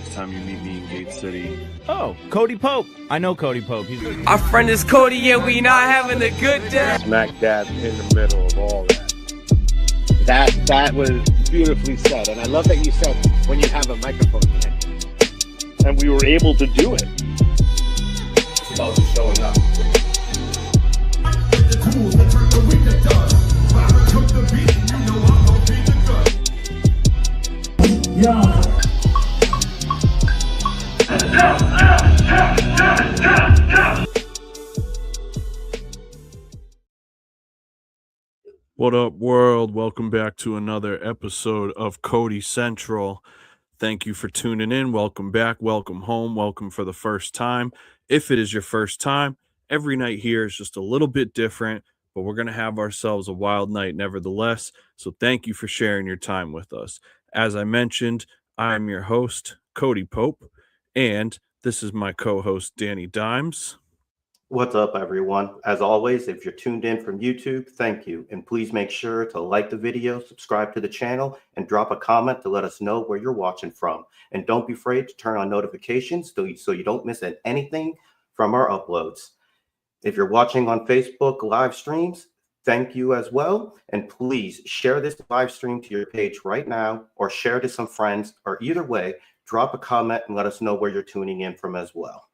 next time you meet me in Gate City. Oh, Cody Pope. I know Cody Pope. Our friend is Cody and we not having a good day. Smack dab in the middle of all that. That was beautifully said. And I love that you said when you have a microphone in hand. And we were able to do it. It's about showing up. What up, world? Welcome back to another episode of Cody Central. Thank you for tuning in. Welcome back. Welcome home. Welcome for the first time. If it is your first time, every night here is just a little bit different, but we're going to have ourselves a wild night nevertheless. So thank you for sharing your time with us. As I mentioned, I'm your host, Cody Pope, and this is my co-host, Danny Dimes. What's up, everyone? As always, if you're tuned in from YouTube, thank you. And please make sure to like the video, subscribe to the channel, and drop a comment to let us know where you're watching from. And don't be afraid to turn on notifications so you don't miss anything from our uploads. If you're watching on Facebook live streams, thank you as well. And please share this live stream to your page right now or share to some friends, or either way, drop a comment and let us know where you're tuning in from as well.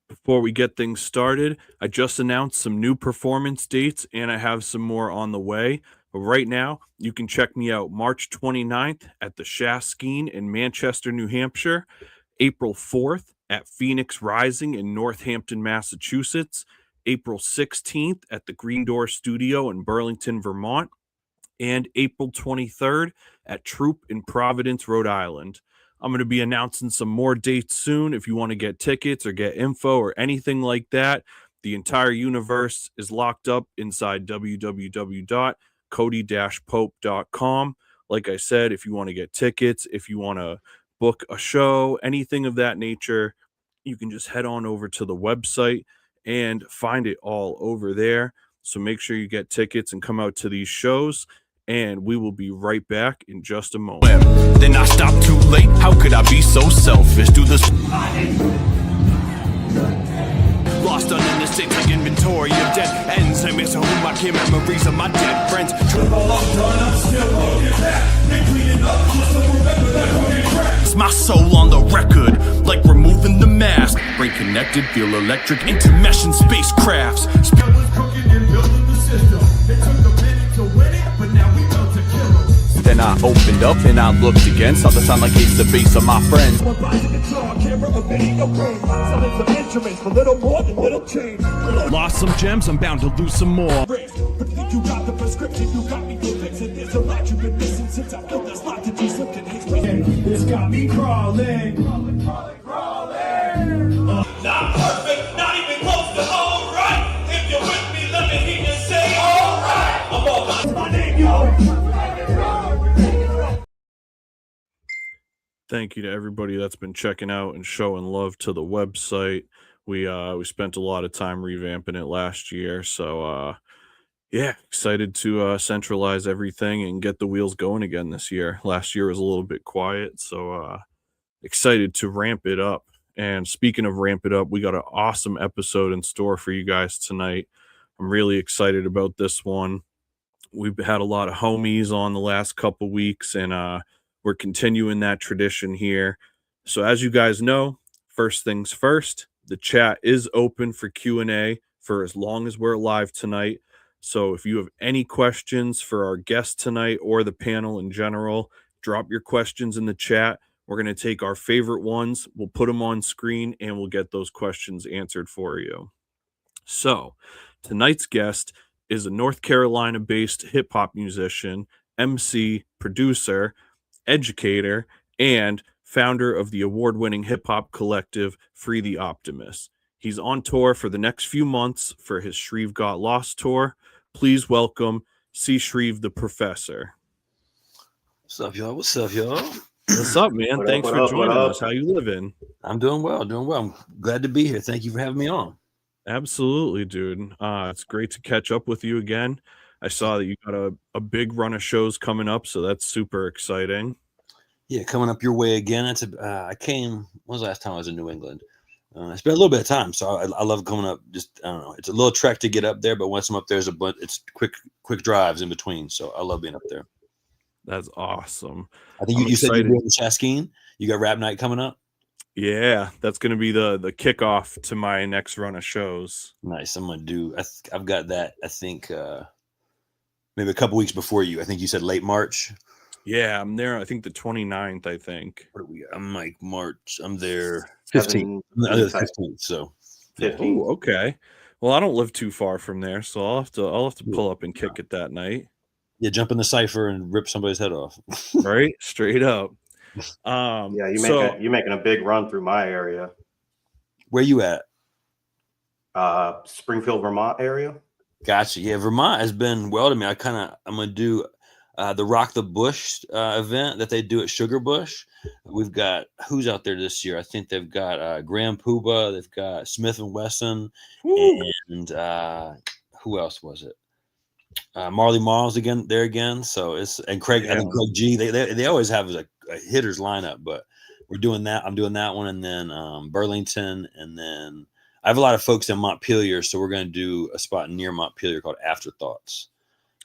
Before we get things started, I just announced some new performance dates and I have some more on the way. But right now, you can check me out March 29th at the Shaskeen in Manchester, New Hampshire, April 4th at Phoenix Rising in Northampton, Massachusetts, April 16th at the Green Door Studio in Burlington, Vermont, and April 23rd at Troop in Providence, Rhode Island. I'm going to be announcing some more dates soon. If you want to get tickets or get info or anything like that, the entire universe is locked up inside www.cody-pope.com. Like I said, if you want to get tickets, if you want to book a show, anything of that nature, you can just head on over to the website and find it all over there. So make sure you get tickets and come out to these shows. And we will be right back in just a moment. Then I stopped too late. How could I be so selfish? Do this lost on in the state like inventory of dead ends. I miss home, I can't memories of my dead friends. It's my soul on the record, like removing the mask. Brain connected, feel electric, intermeshing spacecrafts. Then I opened up and I looked again, saw the sound like it's the face of my friends. Lost some gems, I'm bound to lose some more. It's got me crawling. Not perfect, not even close to alright. If you're with me, let me hear you say alright. I'm all my name, yo. Thank you to everybody that's been checking out and showing love to the website. We spent a lot of time revamping it last year, so excited to centralize everything and get the wheels going again this year. Last year was a little bit quiet, so excited to ramp it up. And speaking of ramp it up, we got an awesome episode in store for you guys tonight. I'm really excited about this one. We've had a lot of homies on the last couple weeks, and we're continuing that tradition here. So as you guys know, first things first, the chat is open for Q&A for as long as we're live tonight. So if you have any questions for our guest tonight or the panel in general, drop your questions in the chat. We're going to take our favorite ones, we'll put them on screen, and we'll get those questions answered for you. So tonight's guest is a North Carolina-based hip-hop musician, Emcee, producer, educator, and founder of the award-winning hip-hop collective Free the Optimist. He's on tour for the next few months for his C.Shreve Got Lost tour. Please welcome C.Shreve the Professor. What's up, y'all? What's up, y'all? What's up, man? Thanks for joining us. How you living? I'm doing well, I'm glad to be here. Thank you for having me on. Absolutely, dude. It's great to catch up with you again. I saw that you got a big run of shows coming up, so that's super exciting. Yeah, coming up your way again. I came. When was the last time I was in New England? It's been a little bit of time, so I love coming up. Just I don't know. It's a little trek to get up there, but once I'm up there, it's quick drives in between. So I love being up there. That's awesome. I think I'm you said you're excited. doing the Chaskeen. You got Rap Night coming up. Yeah, that's going to be the kickoff to my next run of shows. Nice. I'm gonna do. I've got that. I think maybe a couple weeks before you. I think you said late March. Yeah, I'm there. I think the 29th, I think. What are we? I'm like March. I'm there 15th. 15th. So 15th. Oh, okay. Well, I don't live too far from there, so I'll have to pull up and kick it that night. yeah, jump in the cipher and rip somebody's head off. Right? Straight up. Yeah, So you're making a big run through my area. Where you at? Springfield, Vermont area. Gotcha. Yeah, Vermont has been well to me. I'm gonna do the Rock the Bush event that they do at Sugar Bush. We've got who's out there this year? I think they've got Graham Puba, they've got Smith and Wesson, and who else was it? Marley Marls again. So and Craig. Yeah. I think Craig G. They always have a hitters lineup, but we're doing that. I'm doing that one, and then Burlington, and then I have a lot of folks in Montpelier, so we're going to do a spot near Montpelier called Afterthoughts.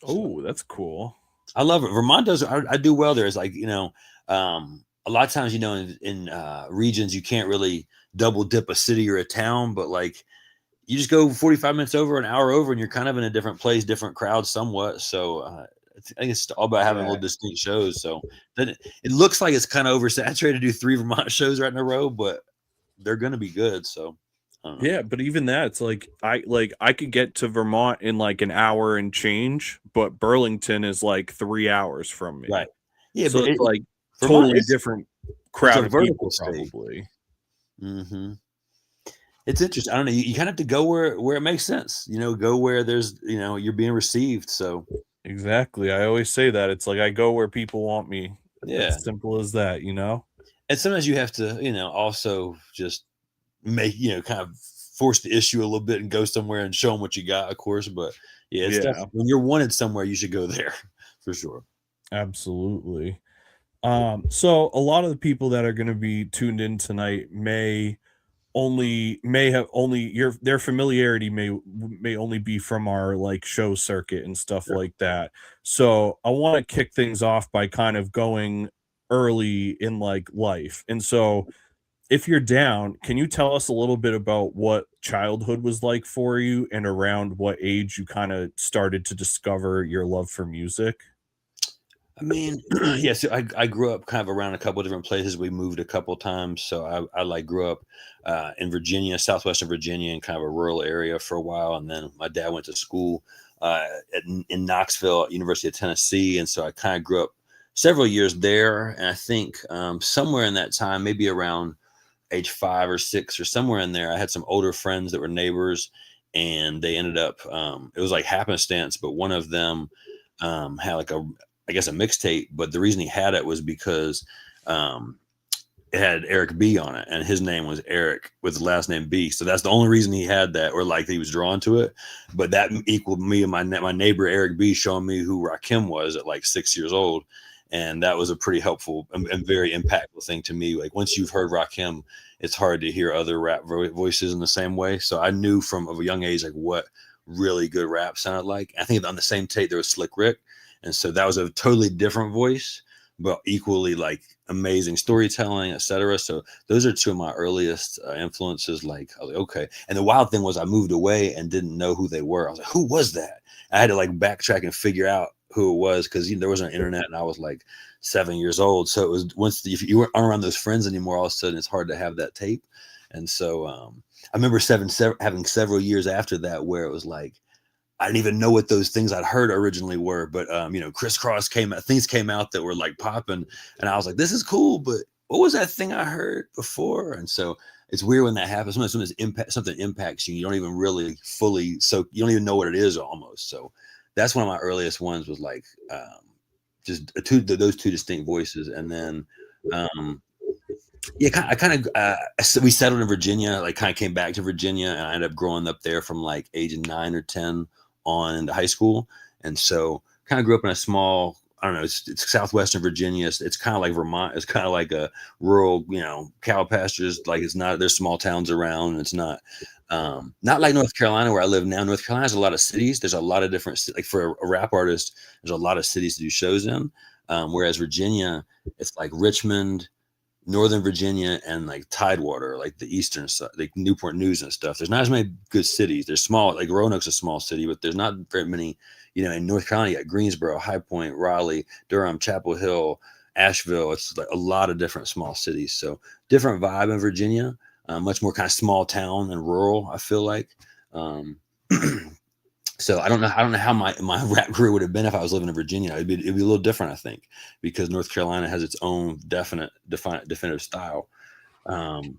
Oh, that's cool. I love it. Vermont does. I do well there. It's like a lot of times in regions you can't really double dip a city or a town, but like you just go 45 minutes over, an hour over, and you're kind of in a different place, different crowd, somewhat. So I think it's all about having little distinct shows. So then it looks like it's kind of oversaturated to do 3 Vermont shows right in a row, but they're going to be good. So. Yeah, but even that, it's like I could get to Vermont in like an hour and change, but Burlington is like 3 hours from me. Right. Yeah, so but it's like Vermont totally is- different crowd of vertical people, state. probably. Mm-hmm. It's interesting. I don't know. You kind of have to go where it makes sense. Go where there's you're being received. So Exactly. I always say that. It's like I go where people want me. Yeah. As simple as that, And sometimes you have to, also just make, kind of force the issue a little bit and go somewhere and show them what you got, of course. But yeah, it's definitely, when you're wanted somewhere, you should go there for sure. Absolutely. So a lot of the people that are going to be tuned in tonight may have only their familiarity may only be from our like show circuit and stuff like that. So I want to kick things off by kind of going early in like life. And so if you're down, can you tell us a little bit about what childhood was like for you and around what age you kind of started to discover your love for music? I mean, yeah, so I grew up kind of around a couple of different places. We moved a couple of times. So I like grew up in Virginia, Southwestern Virginia, in kind of a rural area for a while. And then my dad went to school in Knoxville at University of Tennessee. And so I kind of grew up several years there. And I think somewhere in that time, maybe around age 5 or 6 or somewhere in there, I had some older friends that were neighbors, and they ended up, it was like happenstance, but one of them had like a mixtape, but the reason he had it was because it had Eric B on it, and his name was Eric with the last name B. So that's the only reason he had that, or like he was drawn to it. But that equaled me and my neighbor Eric B showing me who Rakim was at like 6 years old. And that was a pretty helpful and very impactful thing to me. Like once you've heard Rakim, it's hard to hear other rap voices in the same way. So I knew from a young age, like what really good rap sounded like. I think on the same tape, there was Slick Rick. And so that was a totally different voice, but equally like amazing storytelling, etc. So those are two of my earliest influences. Like, I was like, okay. And the wild thing was I moved away and didn't know who they were. I was like, who was that? I had to like backtrack and figure out who it was, because there wasn't internet and I was like 7 years old. So it was if you weren't around those friends anymore, all of a sudden it's hard to have that tape. And so I remember having several years after that where it was like I didn't even know what those things I'd heard originally were, but Crisscross things came out that were like popping, and I was like, this is cool, but what was that thing I heard before? And so it's weird when that happens. Something impacts you, you don't even really fully, so you don't even know what it is almost. So that's one of my earliest ones, was like just those two distinct voices. And then we settled in Virginia, like kind of came back to Virginia, and I ended up growing up there from like age 9 or 10 on into high school. And so kind of grew up in a small I don't know, it's southwestern Virginia. It's kind of like Vermont. It's kind of like a rural, cow pastures. Like it's not, there's small towns around. And it's not like North Carolina where I live now. North Carolina has a lot of cities. There's a lot of different, like for a rap artist, there's a lot of cities to do shows in. Whereas Virginia, it's like Richmond, Northern Virginia, and like Tidewater, like the eastern side, like Newport News and stuff. There's not as many good cities. There's small, like Roanoke's a small city, but there's not very many. In North Carolina, you got Greensboro, High Point, Raleigh, Durham, Chapel Hill, Asheville. It's like a lot of different small cities. So different vibe in Virginia, much more kind of small town and rural, I feel like. So I don't know how my rap career would have been if I was living in Virginia. It'd be a little different, I think, because North Carolina has its own definitive style. And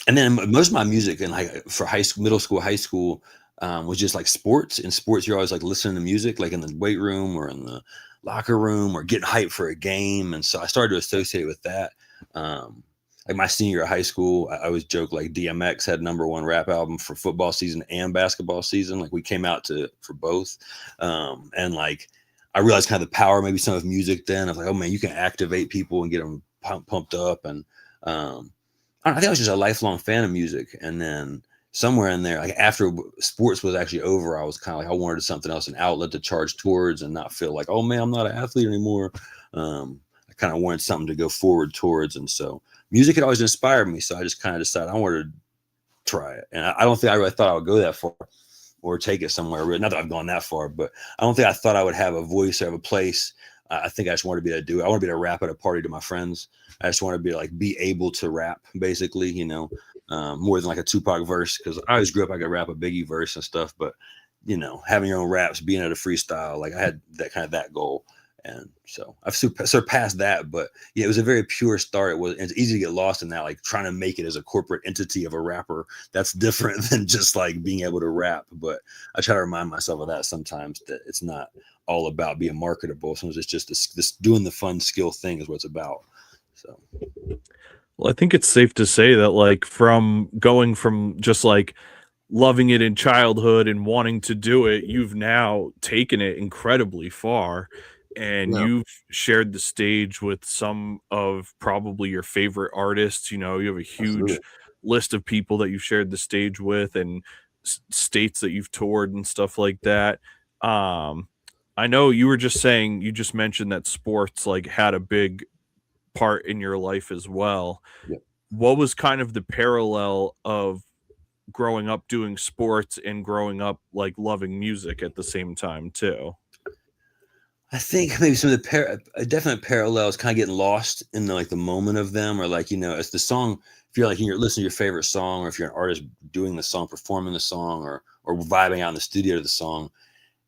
then most of my music and like for middle school, high school, was just like sports. In sports, you're always like listening to music, like in the weight room or in the locker room or getting hyped for a game. And so I started to associate with that. Like my senior year of high school, I always joke like DMX had #1 rap album for football season and basketball season. Like we came out for both. And like, I realized kind of the power, maybe some of music then of like, oh man, you can activate people and get them pumped up. And I think I was just a lifelong fan of music. And then somewhere in there, like after sports was actually over, I was kind of like, I wanted something else, an outlet to charge towards and not feel like, oh man, I'm not an athlete anymore. I kind of wanted something to go forward towards. And so music had always inspired me. So I just kind of decided I wanted to try it. And I don't think I really thought I would go that far or take it somewhere. Not that I've gone that far, but I don't think I thought I would have a voice or have a place. I think I just wanted to be able to do it. I want to be able to rap at a party to my friends. I just want to be able to rap, basically, more than like a Tupac verse, because I always grew up, I could rap a Biggie verse and stuff, but having your own raps, being able to freestyle, like I had that goal. And so I've surpassed that, but yeah, it was a very pure start. It's easy to get lost in that, like trying to make it as a corporate entity of a rapper. That's different than just like being able to rap. But I try to remind myself of that sometimes, that it's not all about being marketable. Sometimes it's just this doing the fun skill thing is what it's about. So, well, I think it's safe to say that like from going from just like loving it in childhood and wanting to do it, you've now taken it incredibly far. And you've shared the stage with some of probably your favorite artists. You have a huge list of people that you've shared the stage with and states that you've toured and stuff like that. I know you were just saying, you just mentioned that sports like had a big part in your life as well. Yep. What was kind of the parallel of growing up doing sports and growing up like loving music at the same time too? I think maybe some of the definite parallels, kind of getting lost in the moment of them, or like, as the song, if you're listening to your favorite song, or if you're an artist doing the song, performing the song, or vibing out in the studio to the song,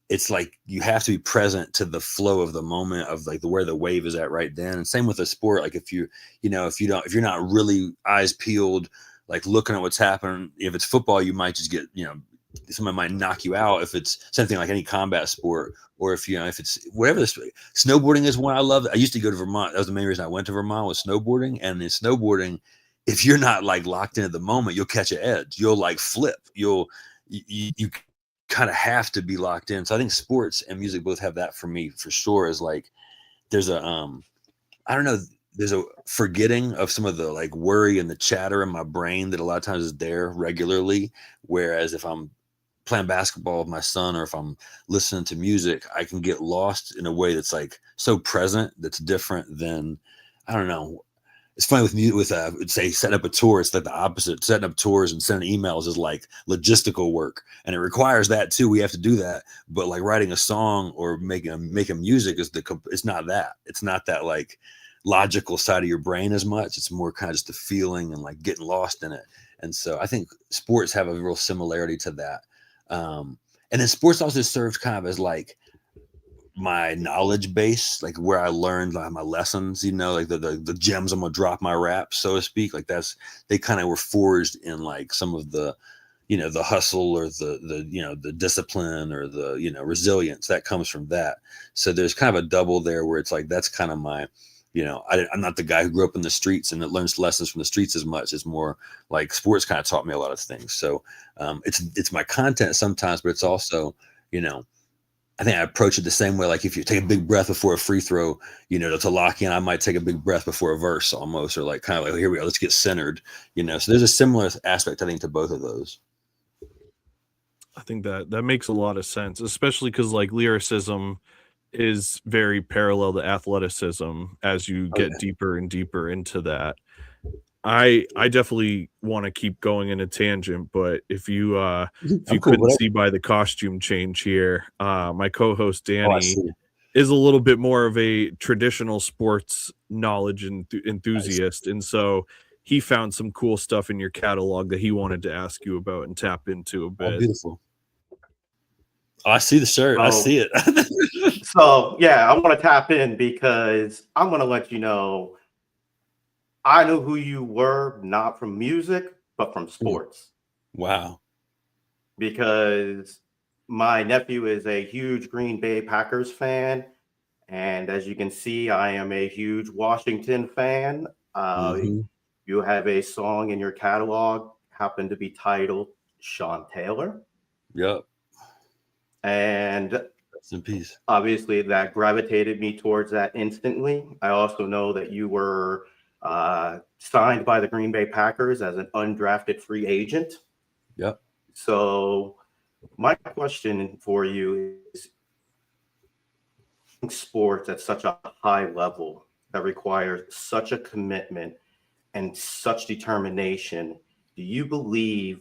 it's like you have to be present to the flow of the moment of like where the wave is at right then. And same with a sport. Like if you're not really eyes peeled, like looking at what's happening, if it's football, you might just get, someone might knock you out. If it's something like any combat sport, or if it's whatever. Snowboarding is one I love. I used to go to Vermont. That was the main reason I went to Vermont, was snowboarding. And in snowboarding, if you're not like locked in at the moment, you'll catch an edge. You'll like flip. You kind of have to be locked in. So I think sports and music both have that for me, for sure. Is like there's a I don't know. There's a forgetting of some of the like worry and the chatter in my brain that a lot of times is there regularly. Whereas if I'm playing basketball with my son, or if I'm listening to music, I can get lost in a way that's like so present, that's different than, I don't know. It's funny with say setting up a tour. It's like the opposite. Setting up tours and sending emails is like logistical work, and it requires that too. We have to do that. But like writing a song or making music it's not that. It's not that like logical side of your brain as much. It's more kind of just the feeling and like getting lost in it. And so I think sports have a real similarity to that. And then sports also serves kind of as like my knowledge base, like where I learned like my lessons, like the gems I'm gonna drop my raps, so to speak. Like they kind of were forged in like some of the, the hustle, or the discipline, or the, resilience that comes from that. So there's kind of a double there where it's like, that's kind of my, I'm not the guy who grew up in the streets and that learns lessons from the streets as much. It's more like sports kind of taught me a lot of things. So it's my content sometimes, but it's also, I think I approach it the same way. Like if you take a big breath before a free throw, you know, to lock in, I might take a big breath before a verse almost, or like kind of like, here we go, let's get centered, you know? So there's a similar aspect, I think, to both of those. I think that makes a lot of sense, especially because like lyricism is very parallel to athleticism as you get deeper and deeper into that. I definitely want to keep going in a tangent, but if you couldn't see by the costume change here, my co-host Danny is a little bit more of a traditional sports knowledge and enthusiast, and so he found some cool stuff in your catalog that he wanted to ask you about and tap into a bit. Oh, beautiful. Oh, I see the shirt. I see it. So yeah, I want to tap in because I'm going to let you know I knew who you were, not from music, but from sports. Wow. Because my nephew is a huge Green Bay Packers fan. And as you can see, I am a huge Washington fan. You have a song in your catalog, happened to be titled Sean Taylor. Yep. And rest in peace. Obviously, that gravitated me towards that instantly. I also know that you were signed by the Green Bay Packers as an undrafted free agent. Yep. So my question for you is, sports at such a high level that requires such a commitment and such determination, do you believe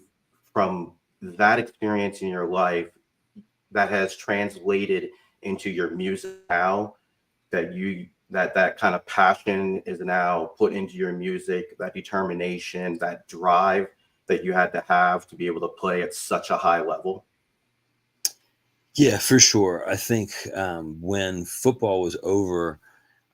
from that experience in your life that has translated into your music now, that that kind of passion is now put into your music, that determination, that drive that you had to have to be able to play at such a high level? Yeah, for sure. I think when football was over,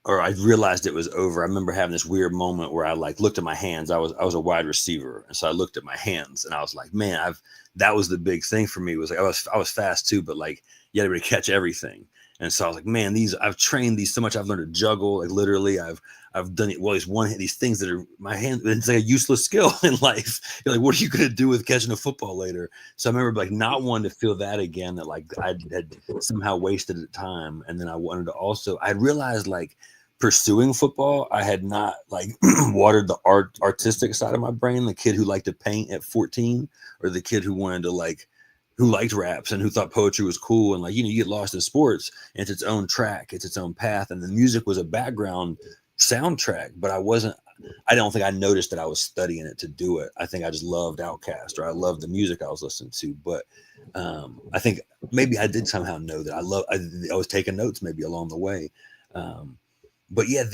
or I realized it was over, I remember having this weird moment where I like looked at my hands. I was a wide receiver, and so I looked at my hands, and I was like, man, that was the big thing for me. Was like I was fast too, but like you had to be able to catch everything. And so I was like, man, I've trained these so much. I've learned to juggle. Like literally, I've done it. Well, these things that are my hands. It's like a useless skill in life. You're like, what are you going to do with catching a football later? So I remember like not wanting to feel that again, that like I had somehow wasted time. And then I wanted to also, I realized like pursuing football, I had not like watered the artistic side of my brain. The kid who liked to paint at 14, or the kid who wanted to like, who liked raps and who thought poetry was cool. And like, you get lost in sports, and it's its own track, it's its own path. And the music was a background soundtrack, but I don't think I noticed that I was studying it to do it. I think I just loved Outkast, or I loved the music I was listening to. But I think maybe I did somehow know that I was taking notes maybe along the way. But yeah,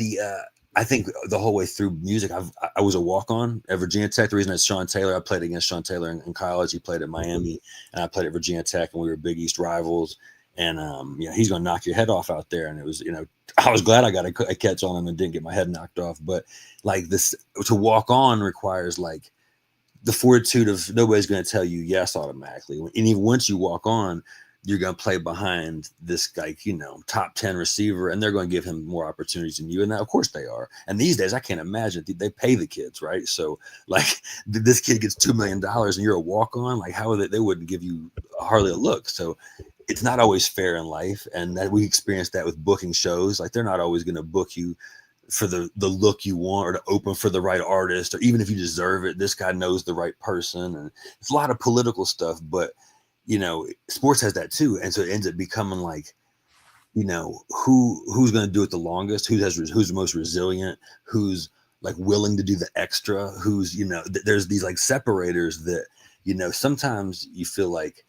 I think the whole way through music, I was a walk-on at Virginia Tech. The reason it's Sean Taylor, I played against Sean Taylor in college. He played at Miami, and I played at Virginia Tech, and we were Big East rivals. And he's going to knock your head off out there. And it was, I was glad I got a catch on him and didn't get my head knocked off. But like this, to walk on requires like the fortitude of nobody's going to tell you yes automatically. And even once you walk on, you're going to play behind this guy, top 10 receiver, and they're going to give him more opportunities than you. And that, of course they are. And these days I can't imagine they pay the kids, right? So like this kid gets $2 million and you're a walk on, like how would they wouldn't give you hardly a look. So it's not always fair in life. And that we experienced that with booking shows. Like they're not always going to book you for the look you want, or to open for the right artist, or even if you deserve it, this guy knows the right person. And it's a lot of political stuff, but sports has that too. And so it ends up becoming like, who's going to do it the longest, who's the most resilient, who's like willing to do the extra, who's, there's these like separators that, sometimes you feel like,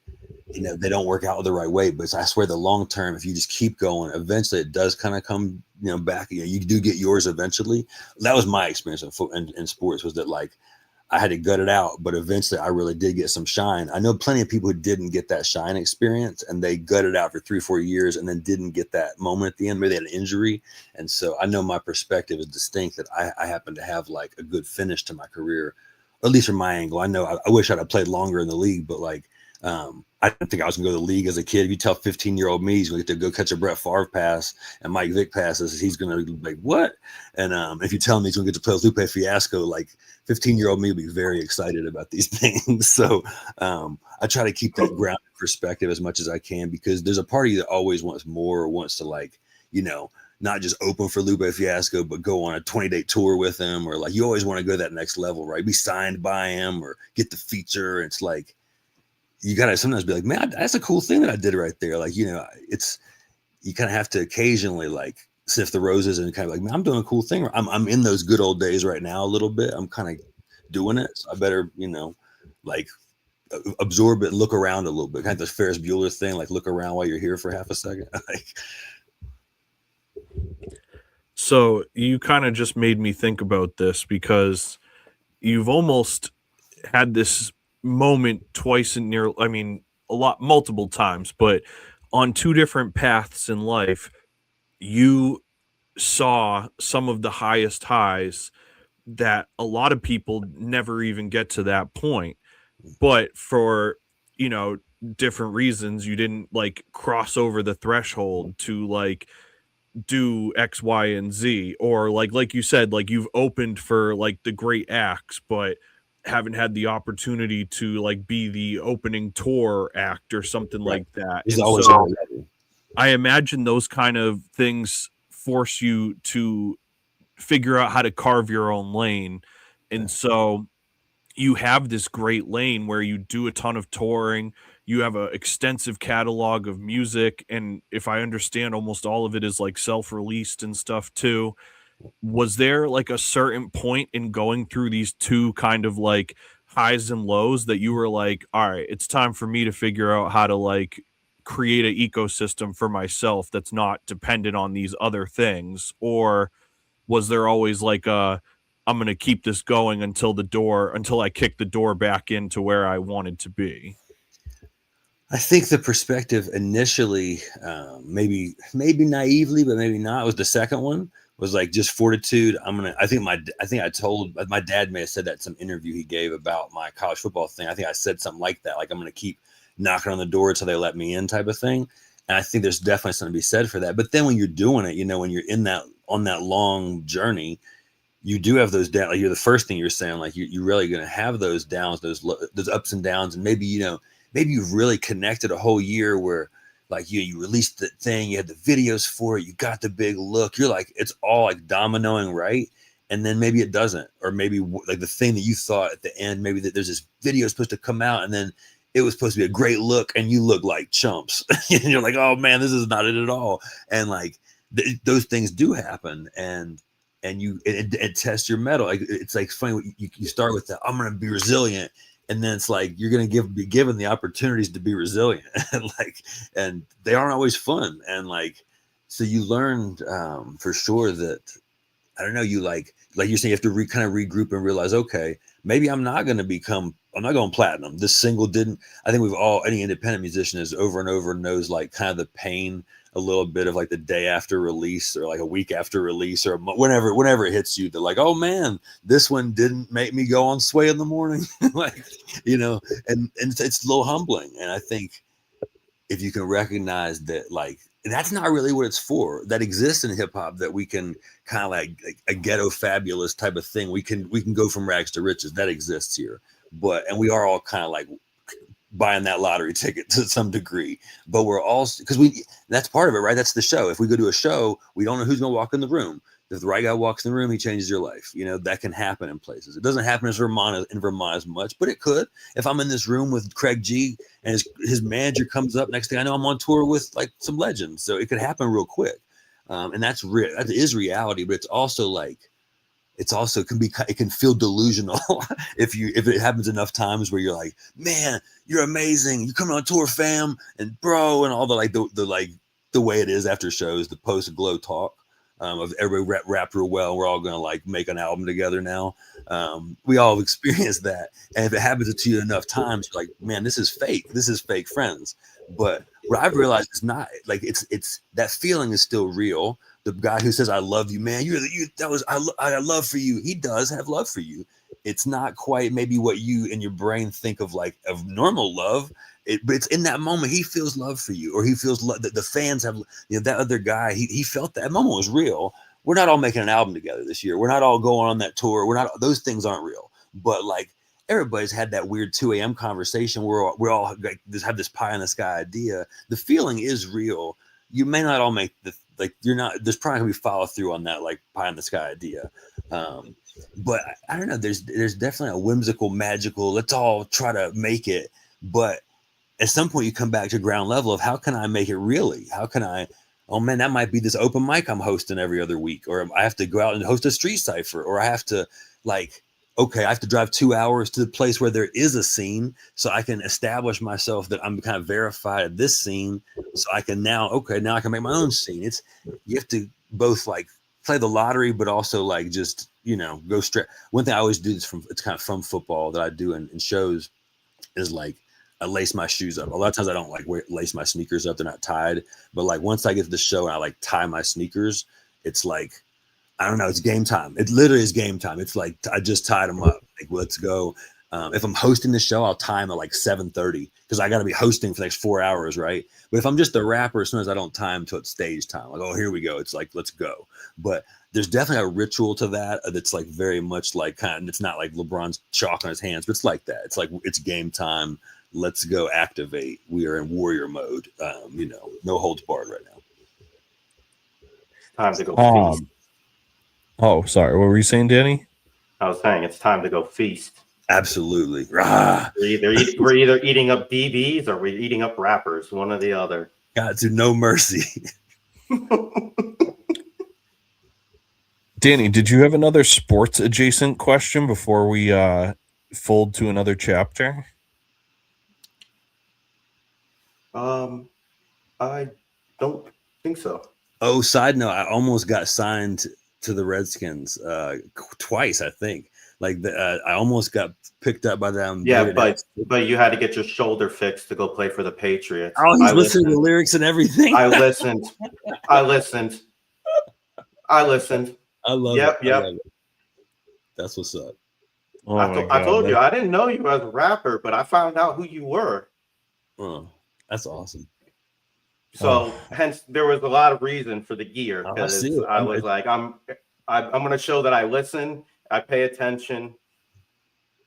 they don't work out the right way, but I swear the long term, if you just keep going, eventually it does kind of come, back. You do get yours eventually. That was my experience in sports, was that like, I had to gut it out, but eventually I really did get some shine. I know plenty of people who didn't get that shine experience, and they gutted out for 3-4 years and then didn't get that moment at the end. Maybe they had an injury. And so I know my perspective is distinct, that I happen to have like a good finish to my career, or at least from my angle. I know I wish I'd have played longer in the league, but like I didn't think I was going to go to the league as a kid. If you tell 15-year-old me he's going to get to go catch a Brett Favre pass and Mike Vick passes, he's going to be like, what? And if you tell me he's going to get to play with Lupe Fiasco, like 15-year-old me will be very excited about these things. So I try to keep that grounded perspective as much as I can, because there's a party that always wants more, or wants to, like, you know, not just open for Lupe Fiasco, but go on a 20-day tour with him, or like you always want to go to that next level, right? Be signed by him or get the feature. It's like, you got to sometimes be like, man, that's a cool thing that I did right there. Like, you know, you kind of have to occasionally like sniff the roses and kind of like, man, I'm doing a cool thing. I'm in those good old days right now a little bit. I'm kind of doing it. So I better, you know, like absorb it and look around a little bit. Kind of the Ferris Bueller thing, like look around while you're here for half a second. Like, so you kind of just made me think about this, because you've almost had this moment twice in multiple times, but on two different paths in life, you saw some of the highest highs that a lot of people never even get to that point. But for, you know, different reasons, you didn't like cross over the threshold to like do X, Y, and Z, or like you said, like you've opened for like the great acts, but haven't had the opportunity to like be the opening tour act or something like that. He's And always so ready. I imagine those kind of things force you to figure out how to carve your own lane. And so you have this great lane where you do a ton of touring, you have an extensive catalog of music, and if I understand, almost all of it is like self-released and stuff too. Was there like a certain point in going through these two kind of like highs and lows that you were like, all right, it's time for me to figure out how to like create an ecosystem for myself that's not dependent on these other things? Or was there always like I'm going to keep this going until I kick the door back into where I wanted to be? I think the perspective initially, maybe naively, but maybe not, was the second one. Was like just fortitude. I think I told my dad may have said that in some interview he gave about my college football thing. I think I said something like that, like I'm going to keep knocking on the door until they let me in, type of thing. And I think there's definitely something to be said for that. But then when you're doing it, you know, when you're on that long journey, you do have those down. Like you're the first thing you're saying, like you're really going to have those downs, those ups and downs, and maybe you've really connected a whole year where like you released the thing, you had the videos for it, you got the big look, you're like, it's all like dominoing right. And then maybe it doesn't, or maybe like the thing that you thought at the end, maybe that there's this video supposed to come out and then it was supposed to be a great look and you look like chumps. And you're like, oh man, this is not it at all. And like those things do happen, and it tests your mettle. Like it's like funny, you start with that, I'm going to be resilient. And then it's like you're going to be given the opportunities to be resilient, and they aren't always fun. And like, so you learned for sure that, I don't know, you like you're saying, you have to kind of regroup and realize, okay, maybe I'm not going platinum. This single didn't. I think any independent musician is over and over knows like kind of the pain a little bit of like the day after release, or like a week after release, or whenever it hits you, they're like, oh man, this one didn't make me go on Sway in the morning. Like, you know, and it's a little humbling. And I think if you can recognize that, like, that's not really what it's for, that exists in hip hop, that we can kind of like a ghetto fabulous type of thing. We can go from rags to riches. That exists here. And we are all kind of like buying that lottery ticket to some degree, but we're also, that's part of it, right? That's the show. If we go to a show, we don't know who's going to walk in the room. If the right guy walks in the room, he changes your life. You know, that can happen in places. It doesn't happen in Vermont as much, but it could. If I'm in this room with Craig G and his manager comes up, next thing I know, I'm on tour with like some legends. So it could happen real quick. And that's real. That is reality, but it's also like, it can feel delusional if it happens enough times where you're like, man, you're amazing, you coming on tour, fam, and bro, and all the way it is after shows, the post glow talk of everybody rapped real well. We're all gonna like make an album together now. We all have experienced that, and if it happens to you enough times, you're like, man, this is fake. This is fake friends. But what I've realized is not like it's that feeling is still real. The guy who says, I love you, man, I love for you. He does have love for you. It's not quite maybe what you in your brain think of like of normal love. but it's in that moment he feels love for you, or he feels that the fans have, that other guy, he felt that moment was real. We're not all making an album together this year. We're not all going on that tour. Those things aren't real. But like everybody's had that weird 2 a.m. conversation where we all like just have this pie in the sky idea. The feeling is real. You may not all make there's probably gonna be follow through on that like pie in the sky idea. But I don't know. There's definitely a whimsical, magical, let's all try to make it. But at some point you come back to ground level of how can I make it really? How can I, oh man, that might be this open mic I'm hosting every other week, or I have to go out and host a street cipher, or I have to I have to drive 2 hours to the place where there is a scene so I can establish myself that I'm kind of verified at this scene. So I can now I can make my own scene. You have to both like play the lottery, but also like just, go straight. One thing I always do it's kind of from football that I do in shows is like, I lace my shoes up. A lot of times I don't like lace my sneakers up. They're not tied. But like once I get to the show and I like tie my sneakers, it's like, I don't know, it's game time. It literally is game time. It's like, I just tied them up. Like, let's go. If I'm hosting the show, I'll time at like 7:30 because I got to be hosting for the next 4 hours, right? But if I'm just the rapper, as soon as I don't time till it's stage time, like, oh, here we go. It's like, let's go. But there's definitely a ritual to that that's like very much like it's not like LeBron's chalk on his hands, but it's like that. It's like, it's game time. Let's go activate. We are in warrior mode. No holds barred right now. Time to go feast. Oh, sorry. What were you saying, Danny? I was saying it's time to go feast. Absolutely. We're either eating up DBs or we're eating up rappers, one or the other. God, to no mercy. Danny, did you have another sports adjacent question before we fold to another chapter? I don't think so. Oh, side note, I almost got signed to the Redskins twice, I think. Like I almost got picked up by them. Yeah, but you had to get your shoulder fixed to go play for the Patriots. Oh, he's listening to the lyrics and everything. I listened. I love it. Yep. That's what's up. Oh I told you, I didn't know you as a rapper, but I found out who you were. Oh, that's awesome. So hence there was a lot of reason for the gear, because I was like, I'm going to show that I listen, I pay attention.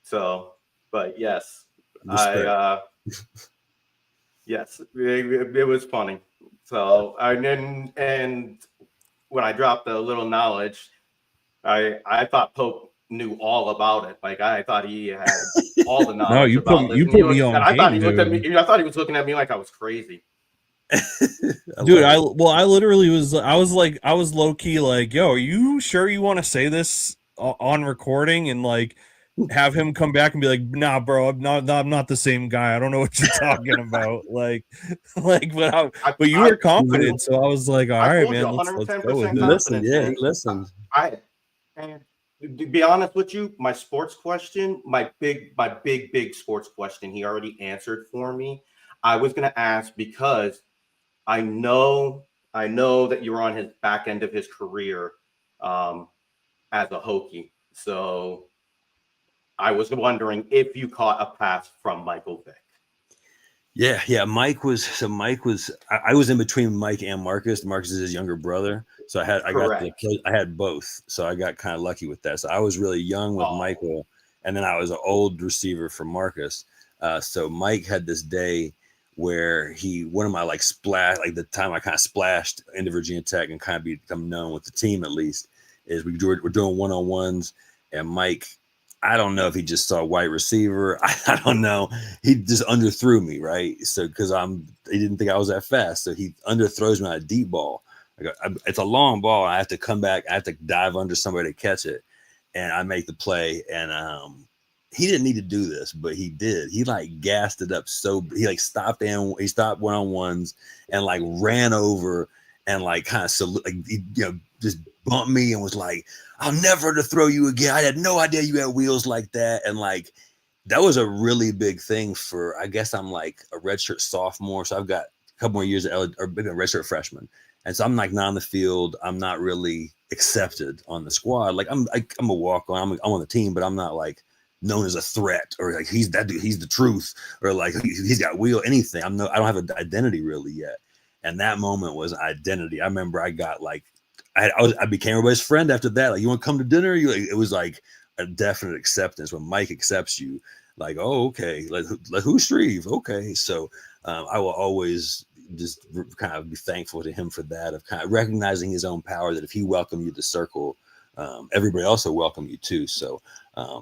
So, but yes, yes, it was funny. So and when I dropped a little knowledge, I thought Pope knew all about it. Like I thought he had all the knowledge. No, you put me on. I thought he looked at me. I thought he was looking at me like I was crazy. Dude, I literally was. I was low key like, yo, are you sure you want to say this on recording and like have him come back and be like, nah, bro, I'm not the same guy. I don't know what you're talking about. But you were confident, so I was like, all right, man, let's go with it. Listen, yeah, he listened. And to be honest with you, my sports question, my big sports question, he already answered for me. I was going to ask because I know that you were on his back end of his career as a Hokie. So I was wondering if you caught a pass from Michael Vick. Yeah. Mike was I was in between Mike and Marcus. Marcus is his younger brother. So I had both. So I got kind of lucky with that. So I was really young with Michael, and then I was an old receiver for Marcus. So Mike had this day where one of my the time I kind of splashed into Virginia Tech and kind of become known with the team, at least, is we're doing one-on-ones, and Mike, I don't know if he just saw wide receiver. I don't know. He just underthrew me, right? So because he didn't think I was that fast, so he underthrows me on a deep ball. It's a long ball. I have to come back. I have to dive under somebody to catch it, and I make the play. And he didn't need to do this, but he did. He gassed it up. So he stopped one-on-ones and ran over and kind of just bumped me and was like, I'll never to throw you again. I had no idea you had wheels like that. And that was a really big thing for, I guess I'm a redshirt sophomore. So I've got a couple more years or maybe a redshirt freshman. And so I'm not on the field. I'm not really accepted on the squad. I'm a walk-on. I'm on the team, but I'm not known as a threat, or like he's that dude, he's the truth, or like he's got wheel anything. I don't have an identity really yet. And that moment was identity. I remember I got like I became everybody's friend after that. Like, you want to come to dinner? It was like a definite acceptance when Mike accepts you. Like, oh, okay, like who's Shreve? Okay, so I will always just kind of be thankful to him for that, of kind of recognizing his own power, that if he welcomed you to the circle, everybody else will welcome you too. So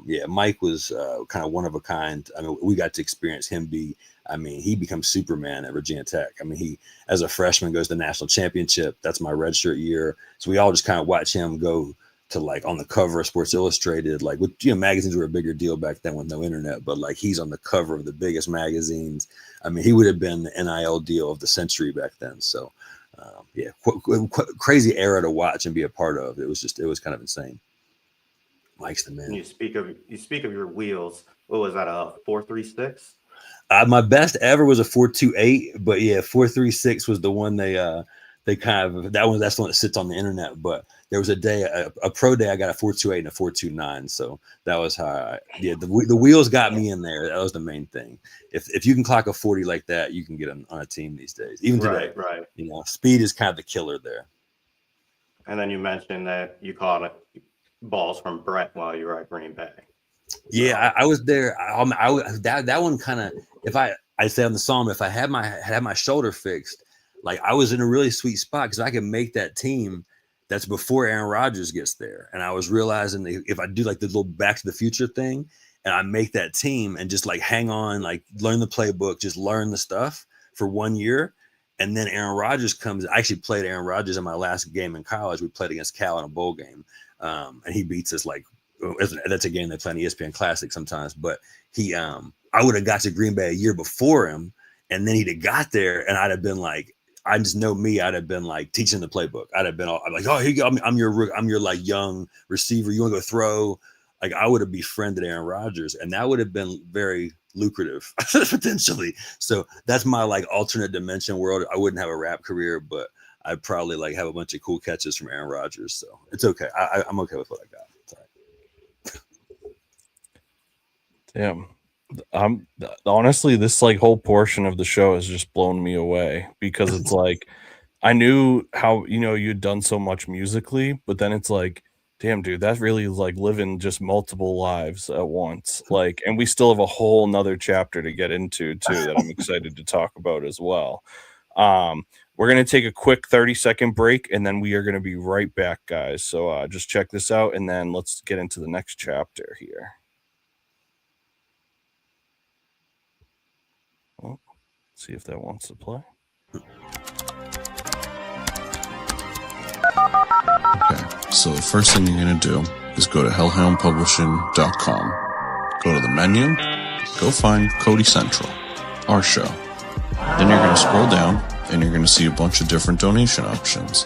yeah, Mike was kind of one of a kind. I mean, we got to experience him he becomes Superman at Virginia Tech. I mean, he, as a freshman, goes to the national championship. That's my redshirt year. So we all just kind of watch him go to like on the cover of Sports Illustrated, like with, magazines were a bigger deal back then with no internet, but like he's on the cover of the biggest magazines. I mean, he would have been the NIL deal of the century back then. So yeah, crazy era to watch and be a part of. It was kind of insane. Mike's the man. You speak of your wheels. What was that? A 4.36? My best ever was a 4.28, but yeah, 4.36 was the one they kind of, that's the one that sits on the internet. But there was a day, a pro day, I got a 4.28 and a 4.29. So that was how the wheels got me in there. That was the main thing. If you can clock a 40 like that, you can get on a team these days. Even today, right. Speed is kind of the killer there. And then you mentioned that you caught balls from Brett while you were at Green Bay. Yeah, I was there. That one kind of, I say on the song, if I had my shoulder fixed, like I was in a really sweet spot because I could make that team. That's before Aaron Rodgers gets there, and I was realizing that if I do like the little Back to the Future thing, and I make that team and just like hang on, like learn the playbook, just learn the stuff for 1 year, and then Aaron Rodgers comes. I actually played Aaron Rodgers in my last game in college. We played against Cal in a bowl game, and he beats us like. That's a game they play on ESPN Classic sometimes, but I would have got to Green Bay a year before him, and then he'd have got there, and I'd have been like, I just know me, I'd have been like teaching the playbook. I'd have been I'm like, oh, here you go, I'm your like young receiver. You want to go throw? Like I would have befriended Aaron Rodgers, and that would have been very lucrative potentially. So that's my like alternate dimension world. I wouldn't have a rap career, but I'd probably like have a bunch of cool catches from Aaron Rodgers. So it's okay. I'm okay with what I got. Damn. Honestly, this like whole portion of the show has just blown me away because it's like I knew how you'd done so much musically, but then it's like, damn, dude, that really is like living just multiple lives at once. Like, and we still have a whole nother chapter to get into too that I'm excited to talk about as well. We're gonna take a quick 30-second break and then we are gonna be right back, guys. So just check this out and then let's get into the next chapter here. See if that wants to play. Okay, so the first thing you're going to do is go to hellhoundpublishing.com. Go to the menu, go find Cody Central, our show. Then you're going to scroll down and you're going to see a bunch of different donation options.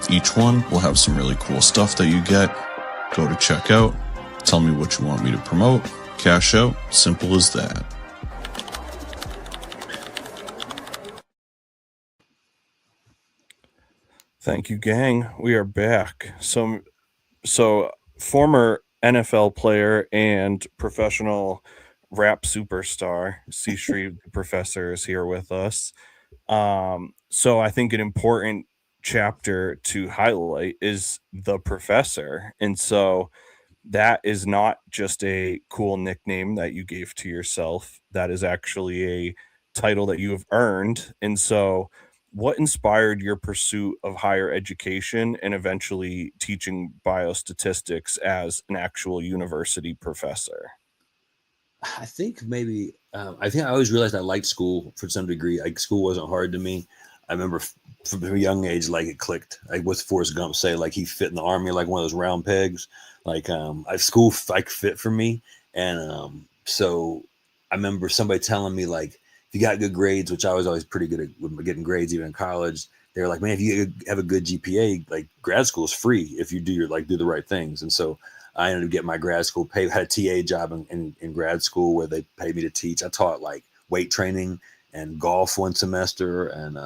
Each one will have some really cool stuff that you get. Go to checkout, tell me what you want me to promote, cash out, simple as that. Thank you, gang. We are back. So former NFL player and professional rap superstar C.Shreve, the professor, is here with us. So I think an important chapter to highlight is the professor. And so that is not just a cool nickname that you gave to yourself. That is actually a title that you have earned. And so what inspired your pursuit of higher education and eventually teaching biostatistics as an actual university professor? I think maybe, I always realized I liked school for some degree. Like school wasn't hard to me. I remember from a young age, like it clicked. Like what's Forrest Gump say? Like he fit in the army like one of those round pegs. Like school like fit for me. And so I remember somebody telling me like, if you got good grades, which I was always pretty good at getting grades, even in college, they were like, man, if you have a good GPA, like grad school is free if you do the right things. And so I ended up getting my grad school pay, had a TA job in grad school where they paid me to teach. I taught like weight training and golf one semester and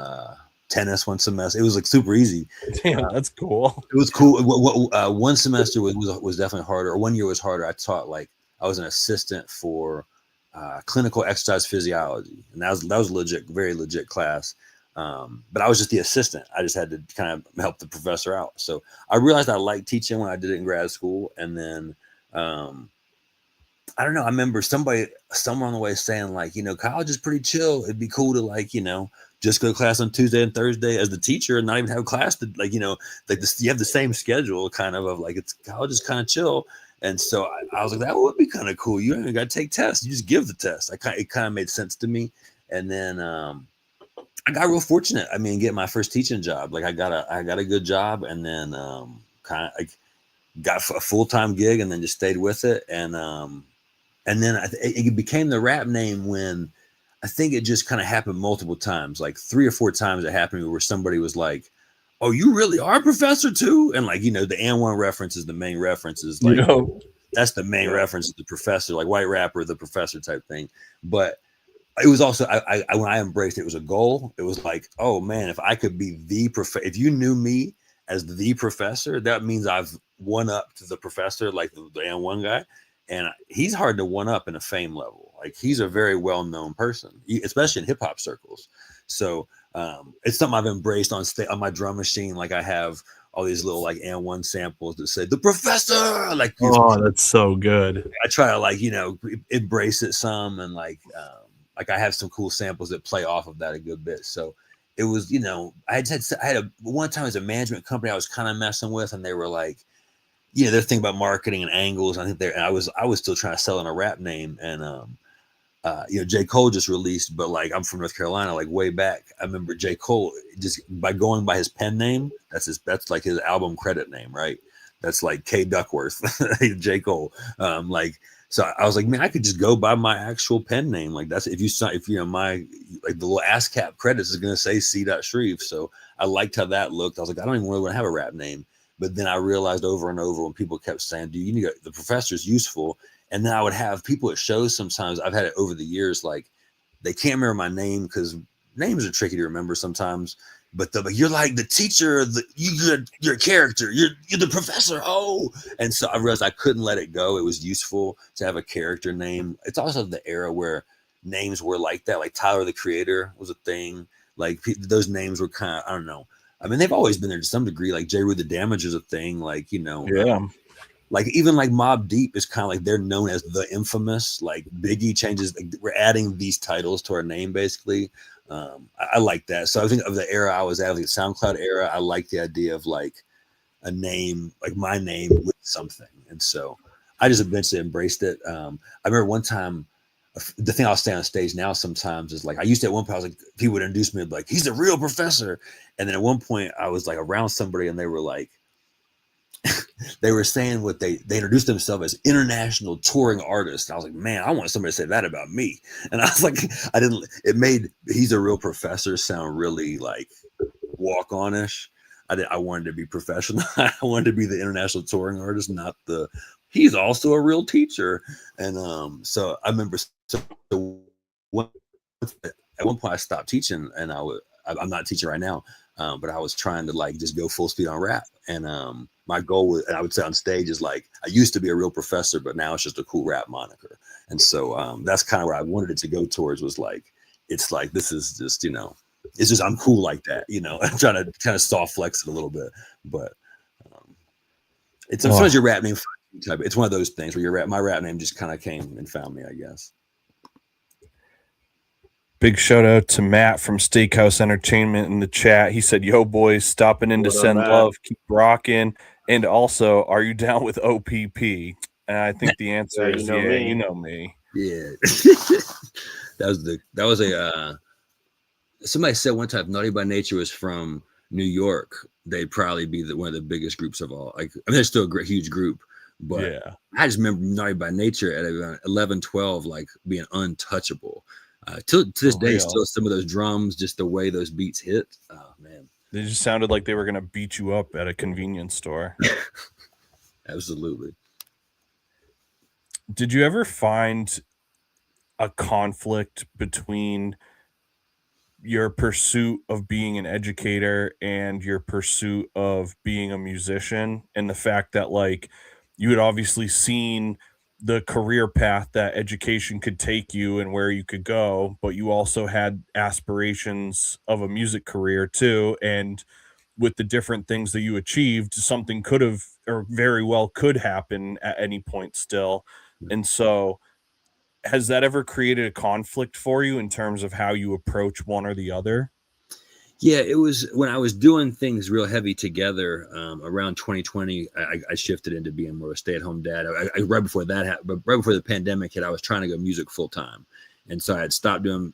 tennis one semester. It was like super easy. Damn, that's cool. It was cool. One semester was definitely harder, or 1 year was harder. I taught like I was an assistant for clinical exercise physiology, and that was legit, very legit class. But I was just the assistant. I just had to kind of help the professor out. So I realized I liked teaching when I did it in grad school, and then I don't know. I remember somewhere on the way saying like, college is pretty chill. It'd be cool to like, just go to class on Tuesday and Thursday as the teacher and not even have class to like, like this, you have the same schedule kind of like college is kind of chill. And so I was like, that would be kind of cool. You don't even got to take tests. You just give the test. It kind of made sense to me. And then I got real fortunate. I mean, getting my first teaching job. Like I got a good job, and then kind of like got a full-time gig, and then just stayed with it. And then it became the rap name when I think it just kind of happened multiple times, like 3 or 4 times it happened where somebody was like, "Oh, you really are a professor too?" And like, the N1 reference is the main reference, is like, that's the main reference, the professor, like white rapper, the professor type thing. But it was also, when I embraced it, it was a goal. It was like, oh man, if I could be the professor, if you knew me as the professor, that means I've won up to the professor, like the N1 guy. And he's hard to one up in a fame level. Like he's a very well-known person, especially in hip hop circles. So it's something I've embraced on my drum machine. Like I have all these little like N1 samples that say the professor. Like, oh, that's so good. I try to like, embrace it some, and like I have some cool samples that play off of that a good bit. So it was, I had one time as a management company I was kind of messing with, and they were like, they're thinking about marketing and angles. I think I was still trying to sell in a rap name. And, J. Cole just released, but like, I'm from North Carolina, like way back. I remember J. Cole just by going by his pen name. That's like his album credit name, right? That's like K Duckworth, J. Cole. So I was like, man, I could just go by my actual pen name. Like that's, if my, like the little ASCAP credits is going to say C.Shreve. So I liked how that looked. I was like, I don't even really want to have a rap name. But then I realized over and over when people kept saying, dude, you need the professor's useful. And then I would have people at shows sometimes. I've had it over the years, like they can't remember my name because names are tricky to remember sometimes. But you're like the teacher, you're a character, you're the professor. Oh, and so I realized I couldn't let it go. It was useful to have a character name. It's also the era where names were like that, like Tyler the Creator was a thing. Like those names were kind of, I don't know. I mean, they've always been there to some degree. Like J. Rue the Damage is a thing. Like like even like Mobb Deep is kind of like they're known as the infamous. Like Biggie changes. Like, we're adding these titles to our name basically. I like that. So I think of the era I was at, like the SoundCloud era, I like the idea of like a name, like my name with something. And so I just eventually embraced it. I remember one time, the thing I'll say on stage now sometimes is like, I used to at one point, I was like, people would introduce me like, he's a real professor. And then at one point I was like around somebody and they were like, they were saying what they introduced themselves as international touring artists. And I was like, man, I want somebody to say that about me. And I was like, it made he's a real professor sound really like walk on-ish. I wanted to be professional. I wanted to be the international touring artist, not he's also a real teacher. And so I remember at one point I stopped teaching, and I'm not teaching right now, but I was trying to like just go full speed on rap. And my goal was, and I would say on stage, is like, I used to be a real professor, but now it's just a cool rap moniker. And so that's kind of where I wanted it to go towards, was like, it's like, this is just, it's just, I'm cool like that, I'm trying to kind of soft flex it a little bit, but it's sometimes your rap name, it's one of those things where my rap name just kind of came and found me, I guess. Big shout out to Matt from Steakhouse Entertainment in the chat. He said, yo boys, stopping in to send love, keep rocking. And also, are you down with OPP? And I think the answer is you know me. Yeah. that was a somebody said one time, if Naughty by Nature was from New York, they'd probably be one of the biggest groups of all. Like, I mean, they're still a huge group, but yeah. I just remember Naughty by Nature at around 11, 12, like being untouchable. To this day, still some of those drums, just the way those beats hit. Oh man, they just sounded like they were gonna beat you up at a convenience store. Absolutely. Did you ever find a conflict between your pursuit of being an educator and your pursuit of being a musician, and the fact that like you had obviously seen the career path that education could take you and where you could go, but you also had aspirations of a music career too. And with the different things that you achieved, something could have or very well could happen at any point still. And so, has that ever created a conflict for you in terms of how you approach one or the other? Yeah, it was when I was doing things real heavy together around 2020. I shifted into being more of a stay-at-home dad. Right before that happened, right before the pandemic hit, I was trying to go music full time, and so I had stopped doing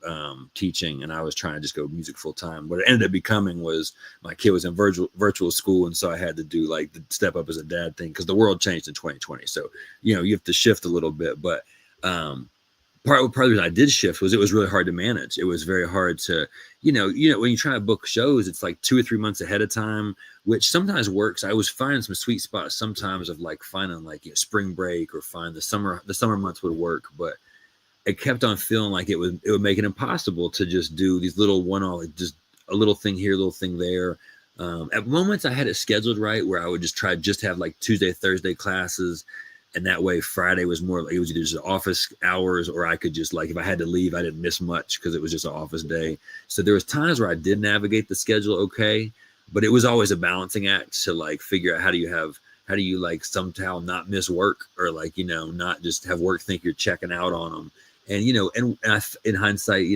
teaching, and I was trying to just go music full time. What it ended up becoming was my kid was in virtual school, and so I had to do like the step up as a dad thing because the world changed in 2020. So you have to shift a little bit, but. Part of the reason I did shift was it was really hard to manage. It was very hard to, when you try to book shows, it's like 2 or 3 months ahead of time, which sometimes works. I was finding some sweet spots sometimes of like finding like spring break or find the summer months would work, but it kept on feeling like it would make it impossible to just do these little one-off, like just a little thing here, a little thing there. At moments I had it scheduled right where I would just have like Tuesday, Thursday classes. And that way Friday was more like it was either just office hours or I could just like if I had to leave, I didn't miss much because it was just an office day. So there was times where I did navigate the schedule okay, but it was always a balancing act to like figure out how do you like somehow not miss work or like, not just have work think you're checking out on them. And, in hindsight,